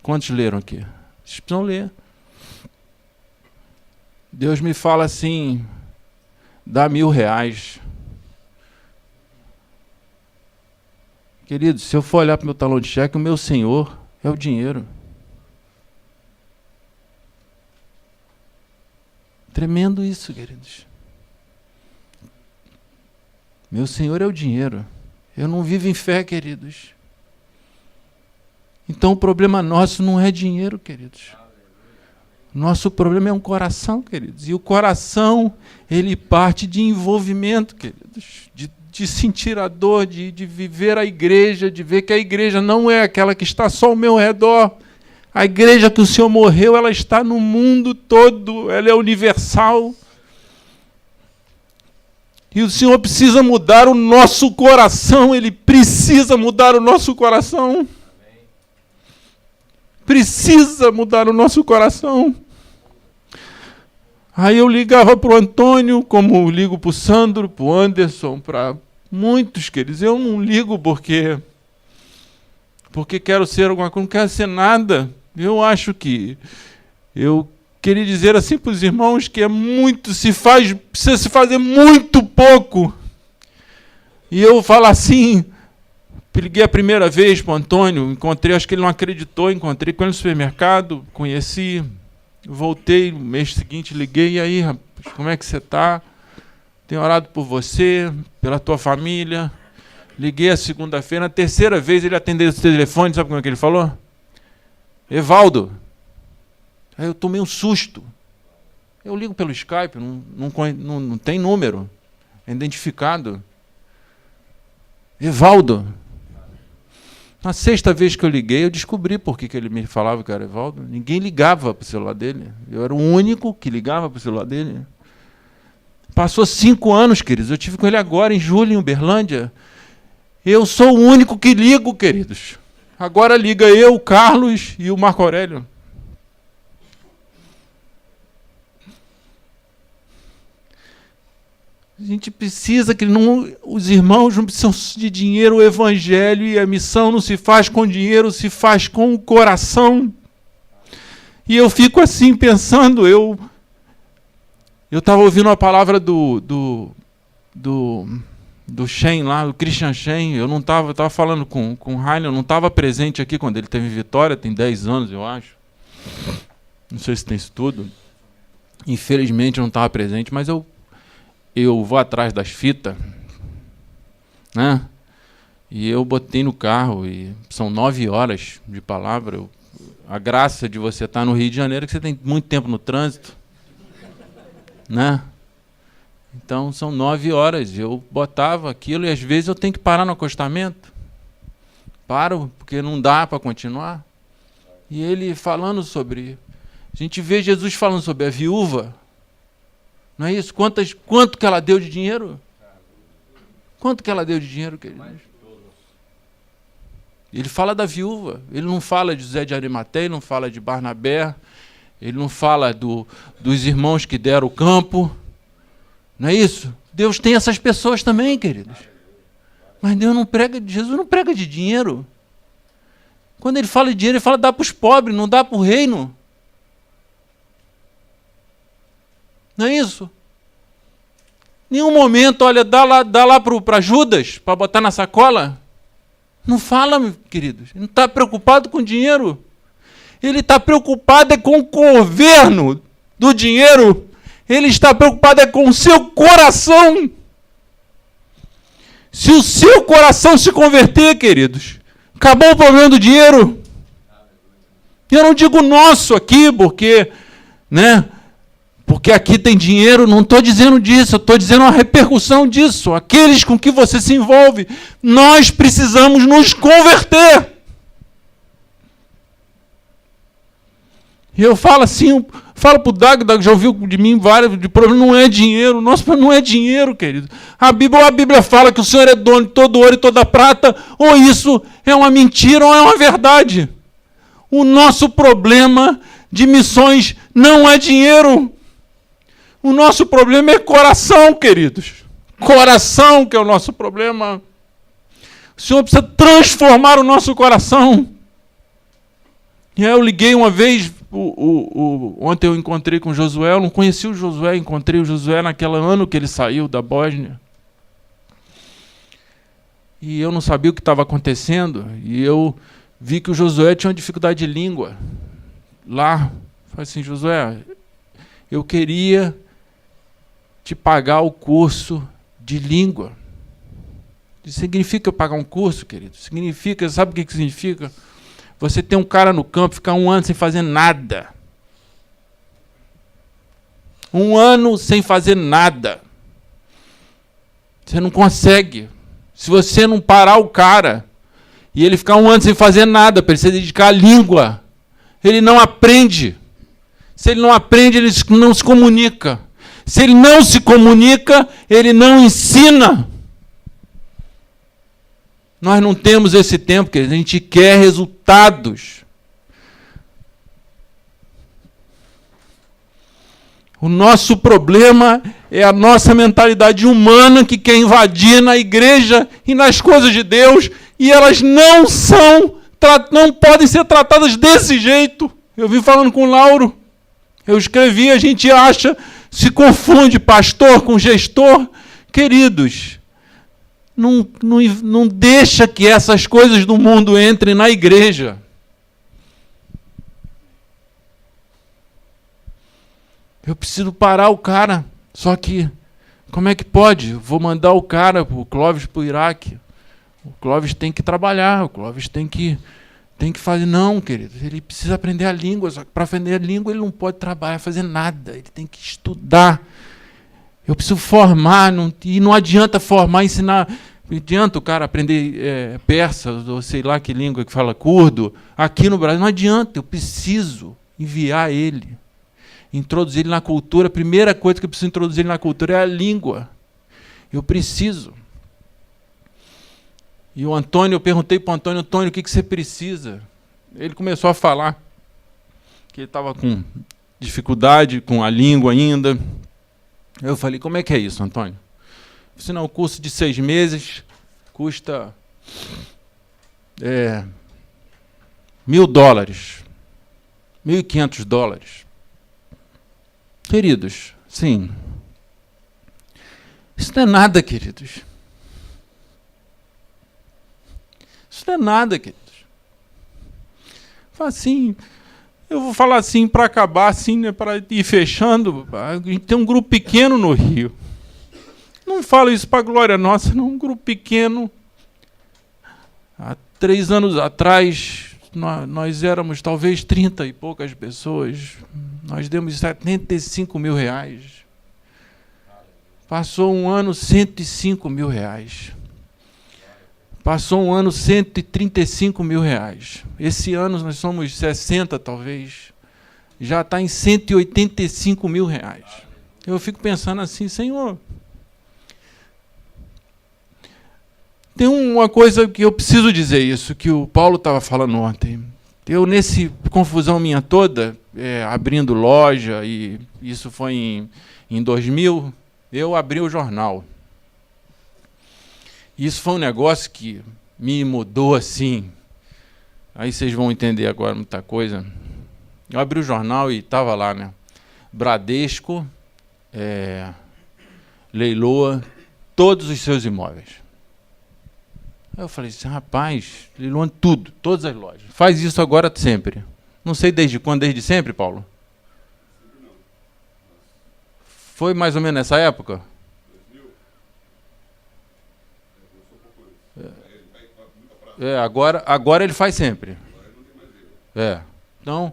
Quantos leram aqui? Vocês precisam ler. Deus me fala assim, dá R$1.000. Querido, se eu for olhar para o meu talão de cheque, o meu Senhor é o dinheiro. Tremendo isso, queridos. Meu Senhor é o dinheiro. Eu não vivo em fé, queridos. Então o problema nosso não é dinheiro, queridos. Nosso problema é um coração, queridos. E o coração, ele parte de envolvimento, queridos. De sentir a dor, de viver a igreja, de ver que a igreja não é aquela que está só ao meu redor. A igreja que o Senhor morreu, ela está no mundo todo, ela é universal. E o Senhor precisa mudar o nosso coração, Ele precisa mudar o nosso coração. Precisa mudar o nosso coração. Aí eu ligava para o Antônio, como ligo para o Sandro, para o Anderson, para muitos, queridos. Eu não ligo porque quero ser alguma coisa, não quero ser nada. Eu acho que eu queria dizer assim para os irmãos que precisa se fazer muito pouco. E eu falo assim, liguei a primeira vez para o Antônio, encontrei, acho que ele não acreditou, encontrei com ele no supermercado, conheci, voltei no mês seguinte, liguei, e aí, rapaz, como é que você está? Tenho orado por você, pela tua família. Liguei a segunda-feira, na terceira vez ele atendeu o telefone, sabe como é que ele falou? Evaldo. Aí eu tomei um susto. Eu ligo pelo Skype, não tem número, é identificado. Evaldo. Na sexta vez que eu liguei, eu descobri por que ele me falava que era Evaldo. Ninguém ligava para o celular dele. Eu era o único que ligava para o celular dele. Passou 5 anos, queridos. Eu tive com ele agora, em julho, em Uberlândia. Eu sou o único que ligo, queridos. Agora liga eu, o Carlos e o Marco Aurélio. A gente precisa que os irmãos não precisam de dinheiro, o evangelho e a missão não se faz com dinheiro, se faz com o coração. E eu fico assim pensando, eu estava ouvindo a palavra do Shen lá, do Christian Shen. Eu estava falando com o Rainer, eu não estava presente aqui quando ele teve Vitória, tem 10 anos, eu acho. Não sei se tem isso tudo. Infelizmente eu não estava presente, mas eu vou atrás das fitas, né? E eu botei no carro, e são 9 horas de palavra. A graça de você estar no Rio de Janeiro é que você tem muito tempo no trânsito, né? Então são 9 horas, eu botava aquilo e às vezes eu tenho que parar no acostamento. Paro, porque não dá para continuar. E ele falando sobre... A gente vê Jesus falando sobre a viúva. Não é isso? Quanto que ela deu de dinheiro? Quanto que ela deu de dinheiro, queridos? Ele fala da viúva. Ele não fala de José de Arimateia, ele não fala de Barnabé, ele não fala dos irmãos que deram o campo. Não é isso? Deus tem essas pessoas também, queridos. Mas Jesus não prega de dinheiro. Quando ele fala de dinheiro, ele fala dá para os pobres, não dá para o reino. Não é isso? Nenhum momento, olha, dá lá para Judas, para botar na sacola. Não fala, meus queridos. Ele não está preocupado com dinheiro. Ele está preocupado com o governo do dinheiro. Ele está preocupado com o seu coração. Se o seu coração se converter, queridos, acabou o problema do dinheiro. Eu não digo nosso aqui, porque, né? Porque aqui tem dinheiro, não estou dizendo disso, eu estou dizendo a repercussão disso. Aqueles com que você se envolve, nós precisamos nos converter. E eu falo assim, falo para o Dag já ouviu de mim vários de problema, não é dinheiro, nosso problema não é dinheiro, querido. A Bíblia fala que o Senhor é dono de todo ouro e toda prata, ou isso é uma mentira ou é uma verdade. O nosso problema de missões não é dinheiro. O nosso problema é coração, queridos. Coração que é o nosso problema. O Senhor precisa transformar o nosso coração. E aí eu liguei uma vez, ontem eu encontrei com o Josué, eu não conheci o Josué, encontrei o Josué naquele ano que ele saiu da Bósnia. E eu não sabia o que estava acontecendo, e eu vi que o Josué tinha uma dificuldade de língua. Lá, falei assim, Josué, eu queria te pagar o curso de língua. Isso significa pagar um curso, querido? Significa, sabe o que significa? Você tem um cara no campo, ficar 1 ano sem fazer nada. 1 ano sem fazer nada. Você não consegue. Se você não parar o cara, e ele ficar 1 ano sem fazer nada, para ele se dedicar à língua, ele não aprende. Se ele não aprende, ele não se comunica. Se ele não se comunica, ele não ensina. Nós não temos esse tempo, que a gente quer resultados. O nosso problema é a nossa mentalidade humana que quer invadir na igreja e nas coisas de Deus, e elas não podem ser tratadas desse jeito. Eu vim falando com o Lauro, eu escrevi, a gente acha, se confunde pastor com gestor. Queridos, não deixa que essas coisas do mundo entrem na igreja. Eu preciso parar o cara. Só que, como é que pode? Vou mandar o cara, o Clóvis, para o Iraque. O Clóvis tem que trabalhar, o Clóvis tem que fazer. Não, querido, ele precisa aprender a língua. Só que para aprender a língua ele não pode trabalhar, fazer nada. Ele tem que estudar. Eu preciso formar, e não adianta formar, ensinar. Não adianta o cara aprender persa, ou sei lá que língua que fala curdo, aqui no Brasil. Não adianta, eu preciso enviar ele. Introduzir ele na cultura. A primeira coisa que eu preciso introduzir ele na cultura é a língua. Eu preciso. E o Antônio, eu perguntei para o Antônio, o que você precisa? Ele começou a falar que ele estava com dificuldade com a língua ainda. Eu falei, como é que é isso, Antônio? Ele disse, não, o curso de 6 meses custa $1.000, $1.500. Queridos, sim. Isso não é nada, queridos. Isso não é nada, queridos. Assim, eu vou falar assim para acabar, assim, né, para ir fechando. A gente tem um grupo pequeno no Rio. Não falo isso para a glória nossa, não. Um grupo pequeno. Há 3 anos atrás, nós éramos talvez 30 e poucas pessoas. Nós demos R$75 mil. Passou um ano, R$105 mil. Passou um ano, R$135 mil. Esse ano nós somos 60, talvez. Já está em R$185 mil. Eu fico pensando assim, Senhor, tem uma coisa que eu preciso dizer isso, que o Paulo estava falando ontem. Eu, nesse confusão minha toda, abrindo loja, e isso foi em 2000, eu abri o jornal. Isso foi um negócio que me mudou assim. Aí vocês vão entender agora muita coisa. Eu abri o jornal e estava lá, né? Bradesco leiloa todos os seus imóveis. Aí eu falei assim, rapaz, leiloando tudo, todas as lojas. Faz isso agora sempre. Não sei desde quando, desde sempre, Paulo? Foi mais ou menos nessa época? Agora ele faz sempre. Então,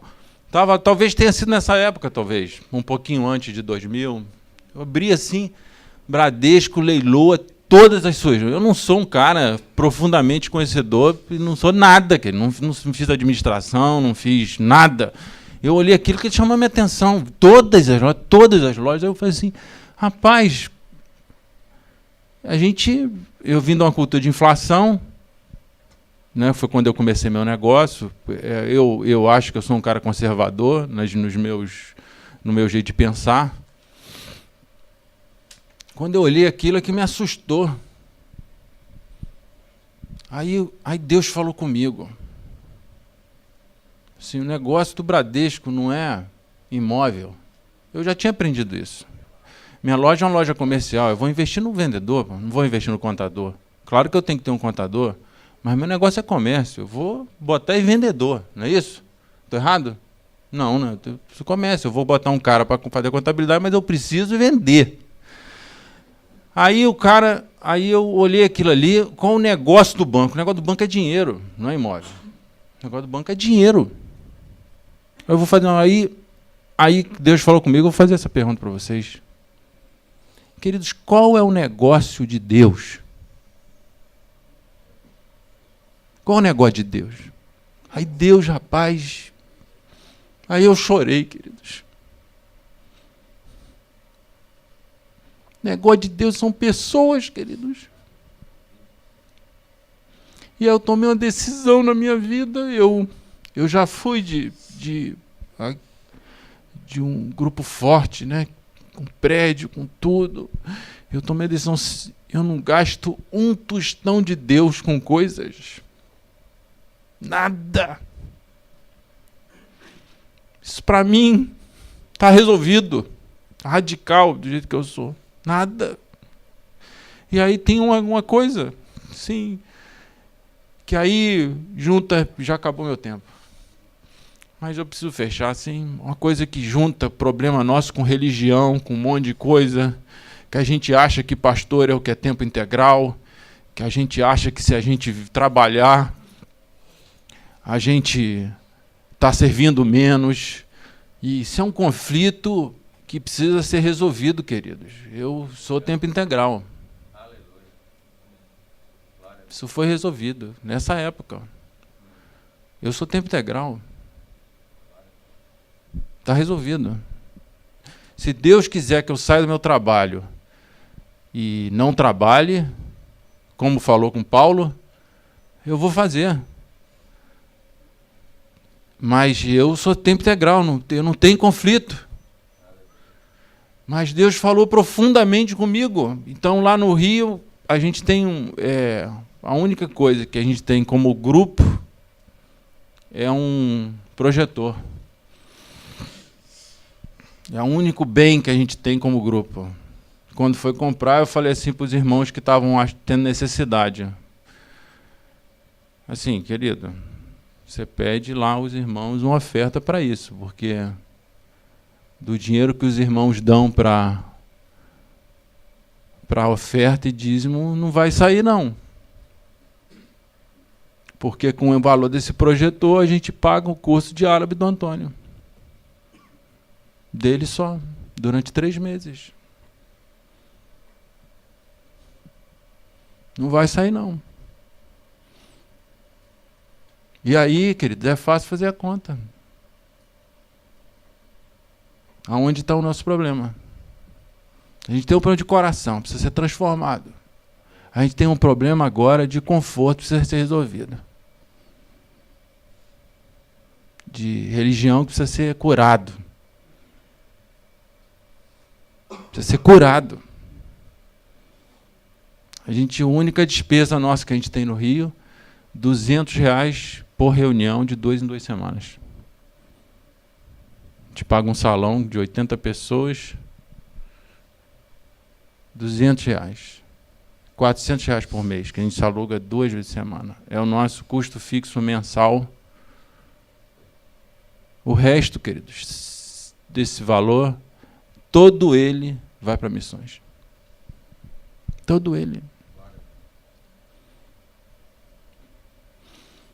talvez tenha sido nessa época, talvez, um pouquinho antes de 2000. Eu abri assim, Bradesco leiloa todas as suas. Eu não sou um cara profundamente conhecedor, não sou nada, não fiz administração, não fiz nada. Eu olhei aquilo que chamou a minha atenção, todas as lojas. Eu falei assim, rapaz, eu vim de uma cultura de inflação, né? Foi quando eu comecei meu negócio. Eu acho que eu sou um cara conservador no meu jeito de pensar. Quando eu olhei aquilo, é que me assustou. Aí Deus falou comigo. Assim, o negócio do Bradesco não é imóvel. Eu já tinha aprendido isso. Minha loja é uma loja comercial. Eu vou investir no vendedor, não vou investir no contador. Claro que eu tenho que ter um contador, mas meu negócio é comércio. Eu vou botar em vendedor, não é isso? Estou errado? Não, né? Isso é comércio. Eu vou botar um cara para fazer contabilidade, mas eu preciso vender. Aí eu olhei aquilo ali com o negócio do banco. O negócio do banco é dinheiro, não é imóvel. O negócio do banco é dinheiro. Eu vou fazer aí Deus falou comigo, eu vou fazer essa pergunta para vocês. Queridos, qual é o negócio de Deus? Qual é o negócio de Deus? Aí Deus, rapaz, Aí eu chorei, queridos. Negócio de Deus são pessoas, queridos. E eu tomei uma decisão na minha vida. Eu já fui de um grupo forte, né? Com prédio, com tudo. Eu tomei a decisão, eu não gasto um tostão de Deus com coisas. Nada. Isso para mim está resolvido. Radical, do jeito que eu sou. Nada. E aí tem uma coisa, sim, que aí junta, já acabou meu tempo. Mas eu preciso fechar, assim, uma coisa que junta problema nosso com religião, com um monte de coisa, que a gente acha que pastor é o que é tempo integral, que a gente acha que se a gente trabalhar, a gente está servindo menos. E isso é um conflito que precisa ser resolvido, queridos. Eu sou tempo integral. Isso foi resolvido nessa época. Eu sou tempo integral. Está resolvido. Se Deus quiser que eu saia do meu trabalho e não trabalhe, como falou com Paulo, eu vou fazer. Mas eu sou tempo integral, eu não tenho conflito. Mas Deus falou profundamente comigo. Então, lá no Rio, a gente tem a única coisa que a gente tem como grupo é um projetor. É o único bem que a gente tem como grupo. Quando foi comprar, eu falei assim para os irmãos que estavam tendo necessidade. Assim, querido, você pede lá aos irmãos uma oferta para isso, porque do dinheiro que os irmãos dão para oferta e dízimo não vai sair, não. Porque com o valor desse projetor, a gente paga o curso de árabe do Antônio. Dele só, durante 3 meses. Não vai sair, não. E aí, queridos, é fácil fazer a conta. Aonde está o nosso problema? A gente tem um problema de coração, precisa ser transformado. A gente tem um problema agora de conforto, precisa ser resolvido. De religião, que precisa ser curado. Precisa ser curado. A única despesa nossa que a gente tem no Rio, R$200 por reunião de 2 em 2 semanas. A gente paga um salão de 80 pessoas, R$200. R$400 por mês, que a gente aluga 2 vezes por semana. É o nosso custo fixo mensal. O resto, queridos, desse valor, todo ele vai para missões. Todo ele.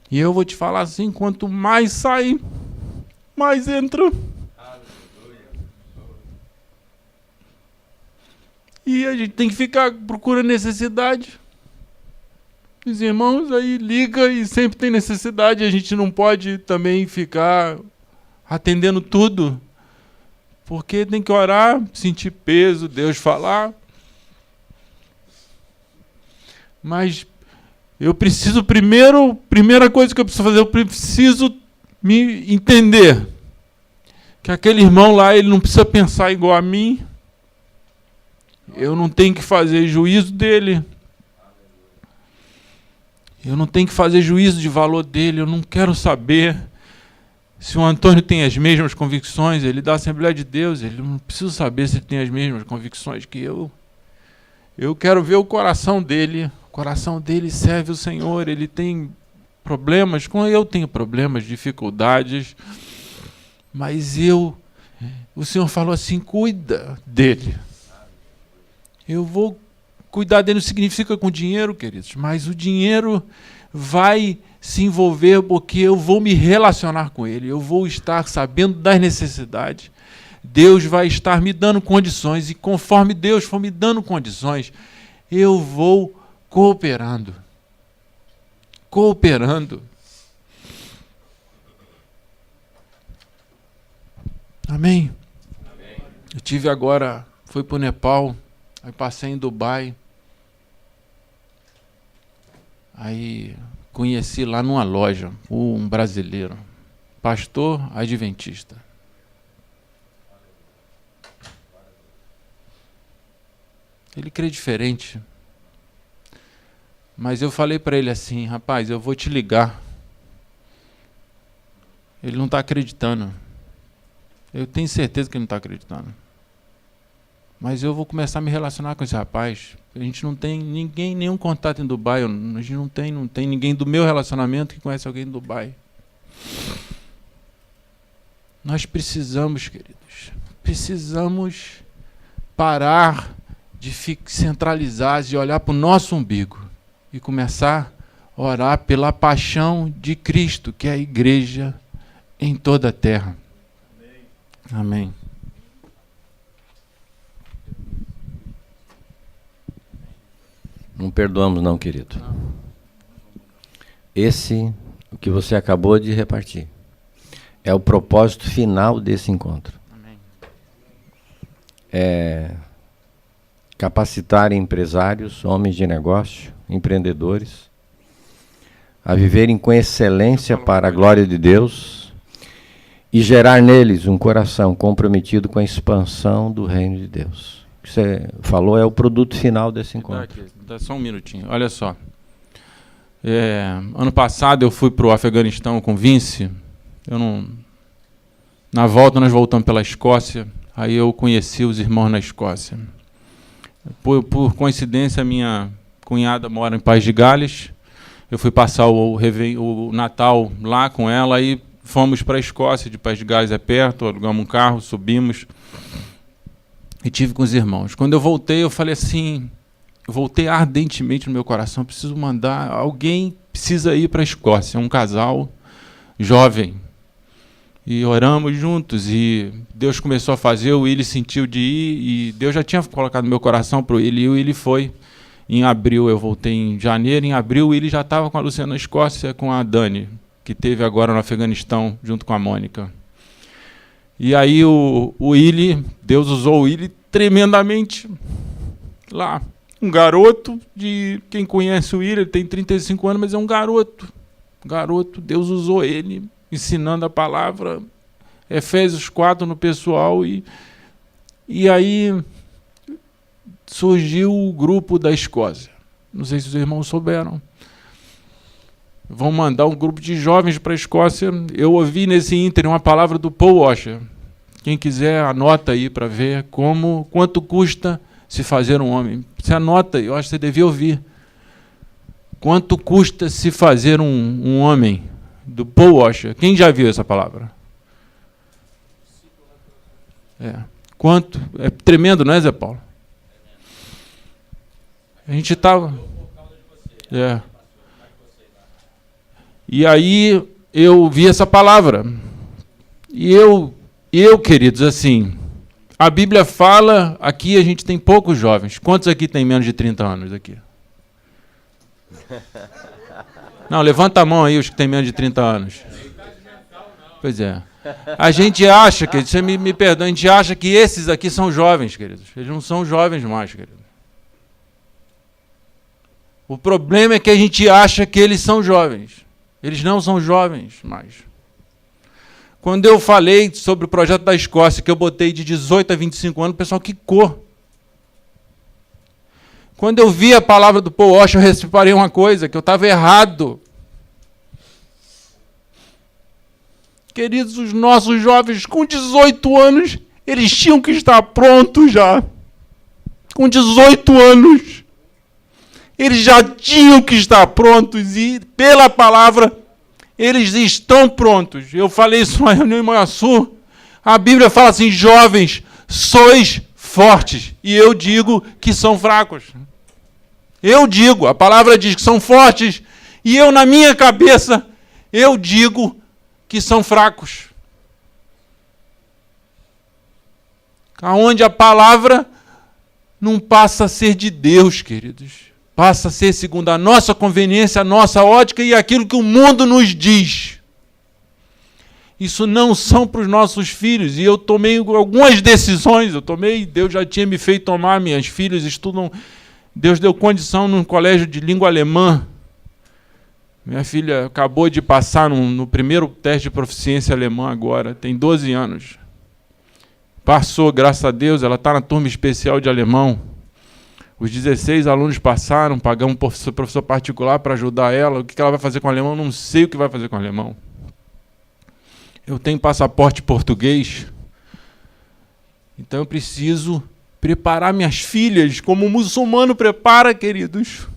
E eu vou te falar assim, quanto mais sai, mais entra. E a gente tem que ficar procurando necessidade. Os irmãos aí ligam e sempre tem necessidade. A gente não pode também ficar atendendo tudo. Porque tem que orar, sentir peso, Deus falar. Mas eu preciso primeira coisa que eu preciso fazer, eu preciso me entender. Que aquele irmão lá, ele não precisa pensar igual a mim. Eu não tenho que fazer juízo dele. Eu não tenho que fazer juízo de valor dele. Eu não quero saber se o Antônio tem as mesmas convicções. Ele da Assembleia de Deus. Ele não precisa saber se ele tem as mesmas convicções que eu. Eu quero ver o coração dele. O coração dele serve o Senhor. Ele tem problemas, como eu tenho problemas, dificuldades. Mas o Senhor falou assim, cuida dele. Eu vou cuidar dele, não significa com dinheiro, queridos, mas o dinheiro vai se envolver porque eu vou me relacionar com ele, eu vou estar sabendo das necessidades, Deus vai estar me dando condições, e conforme Deus for me dando condições, eu vou cooperando. Amém? Eu tive agora, fui para o Nepal, aí passei em Dubai, aí conheci lá numa loja um brasileiro, pastor adventista. Ele crê diferente. Mas eu falei para ele assim, rapaz, eu vou te ligar. Ele não está acreditando. Eu tenho certeza que ele não está acreditando. Mas eu vou começar a me relacionar com esse rapaz. A gente não tem ninguém, nenhum contato em Dubai. A gente não tem ninguém do meu relacionamento que conhece alguém em Dubai. Nós precisamos, queridos, precisamos parar de centralizar, de olhar para o nosso umbigo e começar a orar pela paixão de Cristo, que é a igreja em toda a terra. Amém. Não perdoamos não, querido. Esse, o que você acabou de repartir, é o propósito final desse encontro. Amém. É capacitar empresários, homens de negócio, empreendedores, a viverem com excelência para a glória de Deus e gerar neles um coração comprometido com a expansão do reino de Deus. O que você falou é o produto final desse encontro. Dá só um minutinho. Olha só. Ano passado eu fui para o Afeganistão com o Vince. Na volta nós voltamos pela Escócia. Aí eu conheci os irmãos na Escócia. Por coincidência, minha cunhada mora em País de Gales. Eu fui passar o Natal lá com ela e fomos para a Escócia, de País de Gales é perto, alugamos um carro, subimos e tive com os irmãos. Quando eu voltei, eu falei assim, eu voltei ardentemente no meu coração, preciso mandar, alguém precisa ir para a Escócia, um casal jovem. E oramos juntos e Deus começou a fazer, o Willi sentiu de ir e Deus já tinha colocado no meu coração para o Willi e o Willi foi. Em abril, eu voltei em janeiro, em abril o Willi já estava com a Luciana na Escócia, com a Dani, que teve agora no Afeganistão, junto com a Mônica. E aí o Willi, Deus usou o Willi tremendamente lá. Um garoto, quem conhece o Willi, ele tem 35 anos, mas é um garoto. Deus usou ele, ensinando a palavra, Efésios 4 no pessoal, e aí surgiu o grupo da Escócia. Não sei se os irmãos souberam. Vão mandar um grupo de jovens para a Escócia. Eu ouvi nesse ínterim uma palavra do Paul Washer. Quem quiser, anota aí para ver quanto custa se fazer um homem. Você anota, eu acho que você devia ouvir. Quanto custa se fazer um homem? Do Paul Washer. Quem já viu essa palavra? Quanto? É tremendo, não é, Zé Paulo? A gente estava... E aí eu vi essa palavra. E eu, queridos, assim, a Bíblia fala, aqui a gente tem poucos jovens. Quantos aqui tem menos de 30 anos aqui? Não, levanta a mão aí os que têm menos de 30 anos. Pois é. A gente acha, queridos, você me perdoa, a gente acha que esses aqui são jovens, queridos. Eles não são jovens mais, queridos. O problema é que a gente acha que eles são jovens. Eles não são jovens mais. Quando eu falei sobre o projeto da Escócia, que eu botei de 18 a 25 anos, o pessoal quicou. Quando eu vi a palavra do Paul Washer, eu reparei uma coisa, que eu estava errado. Queridos, os nossos jovens com 18 anos, eles tinham que estar prontos já. Com 18 anos. Eles já tinham que estar prontos e, pela palavra, eles estão prontos. Eu falei isso numa reunião em Manhuaçu. A Bíblia fala assim, jovens, sois fortes. E eu digo que são fracos. Eu digo, a palavra diz que são fortes. E eu, na minha cabeça, eu digo que são fracos. Aonde a palavra não passa a ser de Deus, queridos. Passa a ser segundo a nossa conveniência, a nossa ótica e aquilo que o mundo nos diz. Isso não são para os nossos filhos. E eu tomei algumas decisões. Deus já tinha me feito tomar. Minhas filhas estudam. Deus deu condição num colégio de língua alemã. Minha filha acabou de passar no primeiro teste de proficiência alemã agora. Tem 12 anos. Passou, graças a Deus. Ela está na turma especial de alemão. Os 16 alunos passaram. Pagamos um professor particular para ajudar ela. O que ela vai fazer com o alemão? Não sei o que vai fazer com o alemão. Eu tenho passaporte português, então eu preciso preparar minhas filhas como o muçulmano prepara, queridos.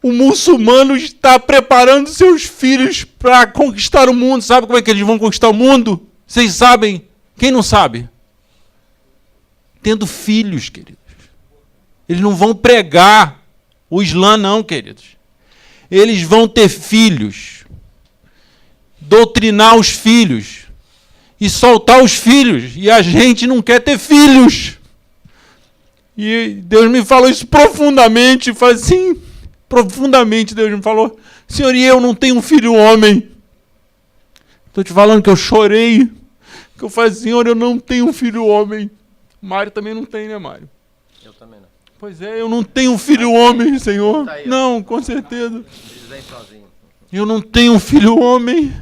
O muçulmano está preparando seus filhos para conquistar o mundo. Sabe como é que eles vão conquistar o mundo? Vocês sabem? Quem não sabe? Tendo filhos, queridos. Eles não vão pregar o Islã, não, queridos. Eles vão ter filhos. Doutrinar os filhos e soltar os filhos, e a gente não quer ter filhos. E Deus me falou isso profundamente, profundamente Deus me falou: Senhor, e eu não tenho um filho homem. Estou te falando que eu chorei, que eu falei: Senhor, eu não tenho um filho homem. Mário também não tem, né, Mário? Eu também não. Pois é, eu não tenho um filho homem, Senhor. Não, com certeza. Eu não tenho um filho homem.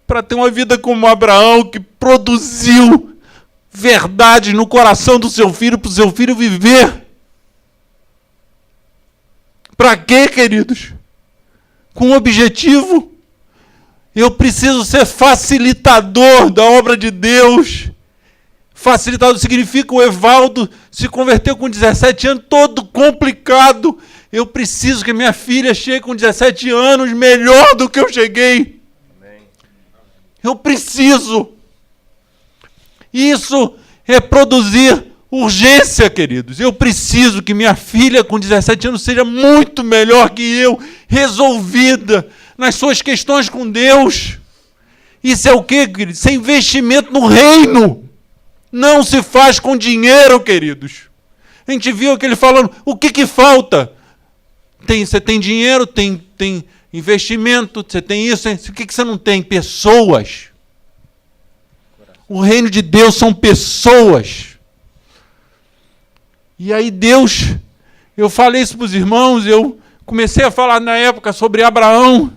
Para ter uma vida como Abraão, que produziu verdade no coração do seu filho, para o seu filho viver. Para quê, queridos? Com um objetivo. Eu preciso ser facilitador da obra de Deus. Facilitador significa o Evaldo se converteu com 17 anos, todo complicado. Eu preciso que minha filha chegue com 17 anos melhor do que eu cheguei. Eu preciso. Isso é produzir urgência, queridos. Eu preciso que minha filha com 17 anos seja muito melhor que eu, resolvida nas suas questões com Deus. Isso é o quê, queridos? Isso é investimento no reino. Não se faz com dinheiro, queridos. A gente viu aquele falando, o que falta? Você tem dinheiro, tem investimento, você tem isso, o que você não tem? Pessoas. O reino de Deus são pessoas. E aí Deus, eu falei isso para os irmãos, eu comecei a falar na época sobre Abraão,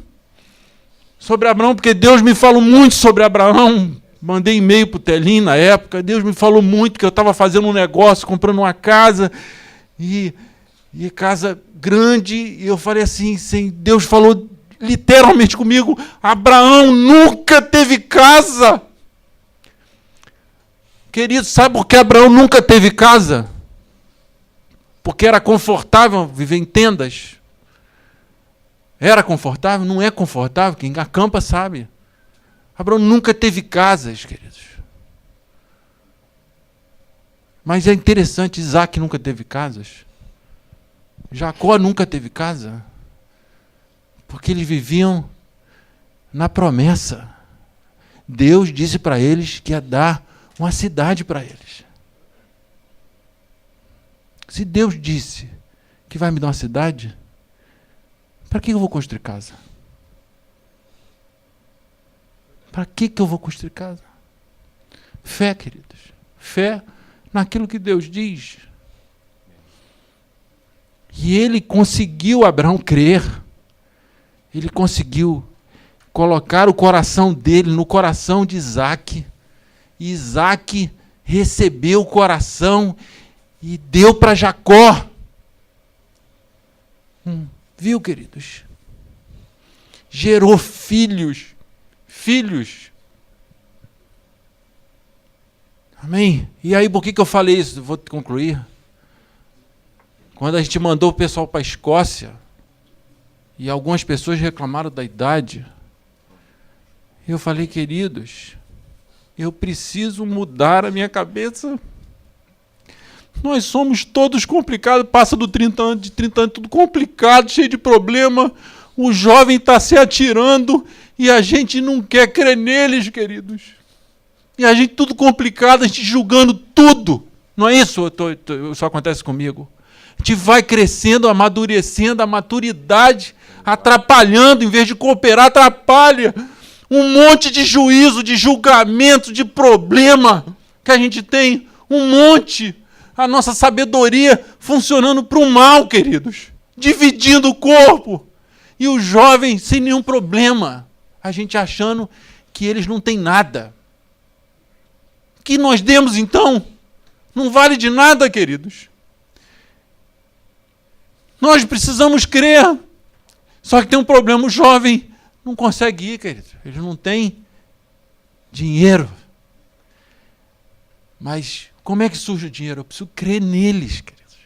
porque Deus me falou muito sobre Abraão. Mandei e-mail para o Telim na época, Deus me falou muito que eu estava fazendo um negócio, comprando uma casa, e casa grande, e eu falei assim, Deus falou literalmente comigo, Abraão nunca teve casa. Querido, sabe por que Abraão nunca teve casa? Porque era confortável viver em tendas. Era confortável? Não é confortável, quem acampa sabe. Abraão nunca teve casas, queridos. Mas é interessante, Isaac nunca teve casas. Jacó nunca teve casa. Porque eles viviam na promessa. Deus disse para eles que ia dar uma cidade para eles. Se Deus disse que vai me dar uma cidade, para que eu vou construir casa? Para que eu vou construir casa? Fé, queridos. Fé naquilo que Deus diz. E ele conseguiu, Abraão, crer. Ele conseguiu colocar o coração dele no coração de Isaac. E Isaac recebeu o coração e deu para Jacó. Viu, queridos? Gerou filhos. Amém? E aí, por que eu falei isso? Vou concluir. Quando a gente mandou o pessoal para a Escócia, e algumas pessoas reclamaram da idade, eu falei, queridos, eu preciso mudar a minha cabeça. Nós somos todos complicados, passa de 30 anos, tudo complicado, cheio de problema. O jovem está se atirando e a gente não quer crer neles, queridos. E a gente tudo complicado, a gente julgando tudo. Não é isso? Isso acontece comigo. A gente vai crescendo, amadurecendo, a maturidade atrapalhando, em vez de cooperar, atrapalha. um monte de juízo, de julgamento, de problema que a gente tem, um monte. A nossa sabedoria funcionando para o mal, queridos, dividindo o corpo. E os jovens sem nenhum problema, a gente achando que eles não têm nada. O que nós demos então não vale de nada, queridos. Nós precisamos crer. Só que tem um problema, o jovem não consegue ir, queridos. Ele não tem dinheiro. Mas como é que surge o dinheiro? Eu preciso crer neles, queridos.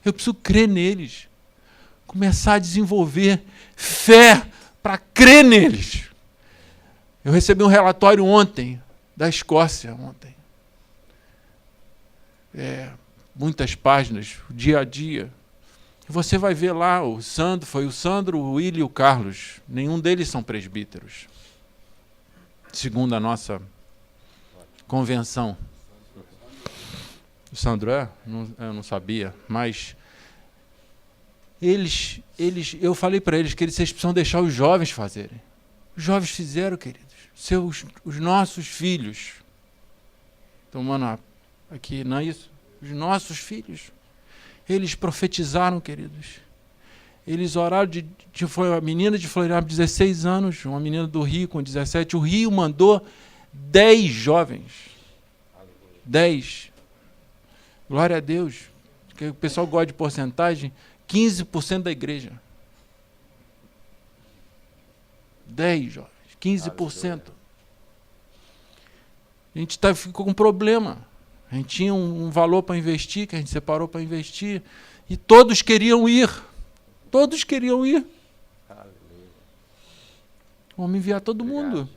Eu preciso crer neles. Começar a desenvolver fé para crer neles. Eu recebi um relatório ontem, da Escócia, ontem. Muitas páginas, o dia a dia. Você vai ver lá, foi o Sandro, o Willi e o Carlos. Nenhum deles são presbíteros, segundo a nossa convenção. O Sandro eu não sabia, mas eu falei para eles que vocês precisam deixar os jovens fazerem. Os jovens fizeram, queridos. Os nossos filhos. Tomando aqui, não é isso? Os nossos filhos. Eles profetizaram, queridos. Eles oraram foi uma menina de Florianópolis, 16 anos, uma menina do Rio com 17. O Rio mandou 10 jovens. 10. Glória a Deus. Porque o pessoal gosta de porcentagem. 15% da igreja. 10 jovens. 15%. A gente ficou com um problema. A gente tinha um valor para investir, que a gente separou para investir, e todos queriam ir. Todos queriam ir. Vamos enviar todo mundo.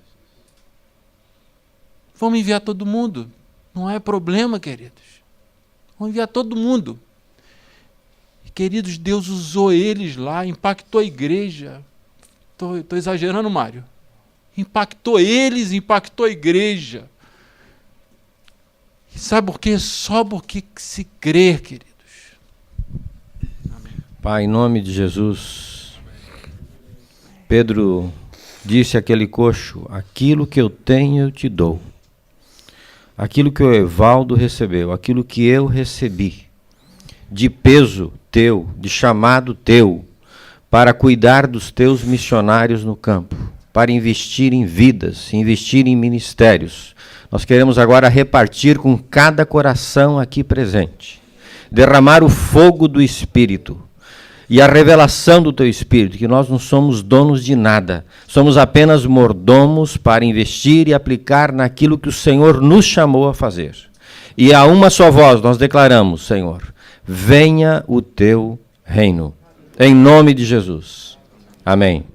Vamos enviar todo mundo. Não é problema, queridos. Vamos enviar todo mundo. E, queridos, Deus usou eles lá, impactou a igreja. Estou exagerando, Mário? Impactou eles, impactou a igreja. Sabe por quê? Só porque se crer, queridos. Amém. Pai, em nome de Jesus, Pedro disse àquele coxo, aquilo que eu tenho eu te dou. Aquilo que o Evaldo recebeu, aquilo que eu recebi, de peso teu, de chamado teu, para cuidar dos teus missionários no campo, para investir em vidas, investir em ministérios. Nós queremos agora repartir com cada coração aqui presente, derramar o fogo do Espírito e a revelação do teu Espírito, que nós não somos donos de nada, somos apenas mordomos para investir e aplicar naquilo que o Senhor nos chamou a fazer. E a uma só voz nós declaramos, Senhor, venha o teu reino, em nome de Jesus. Amém.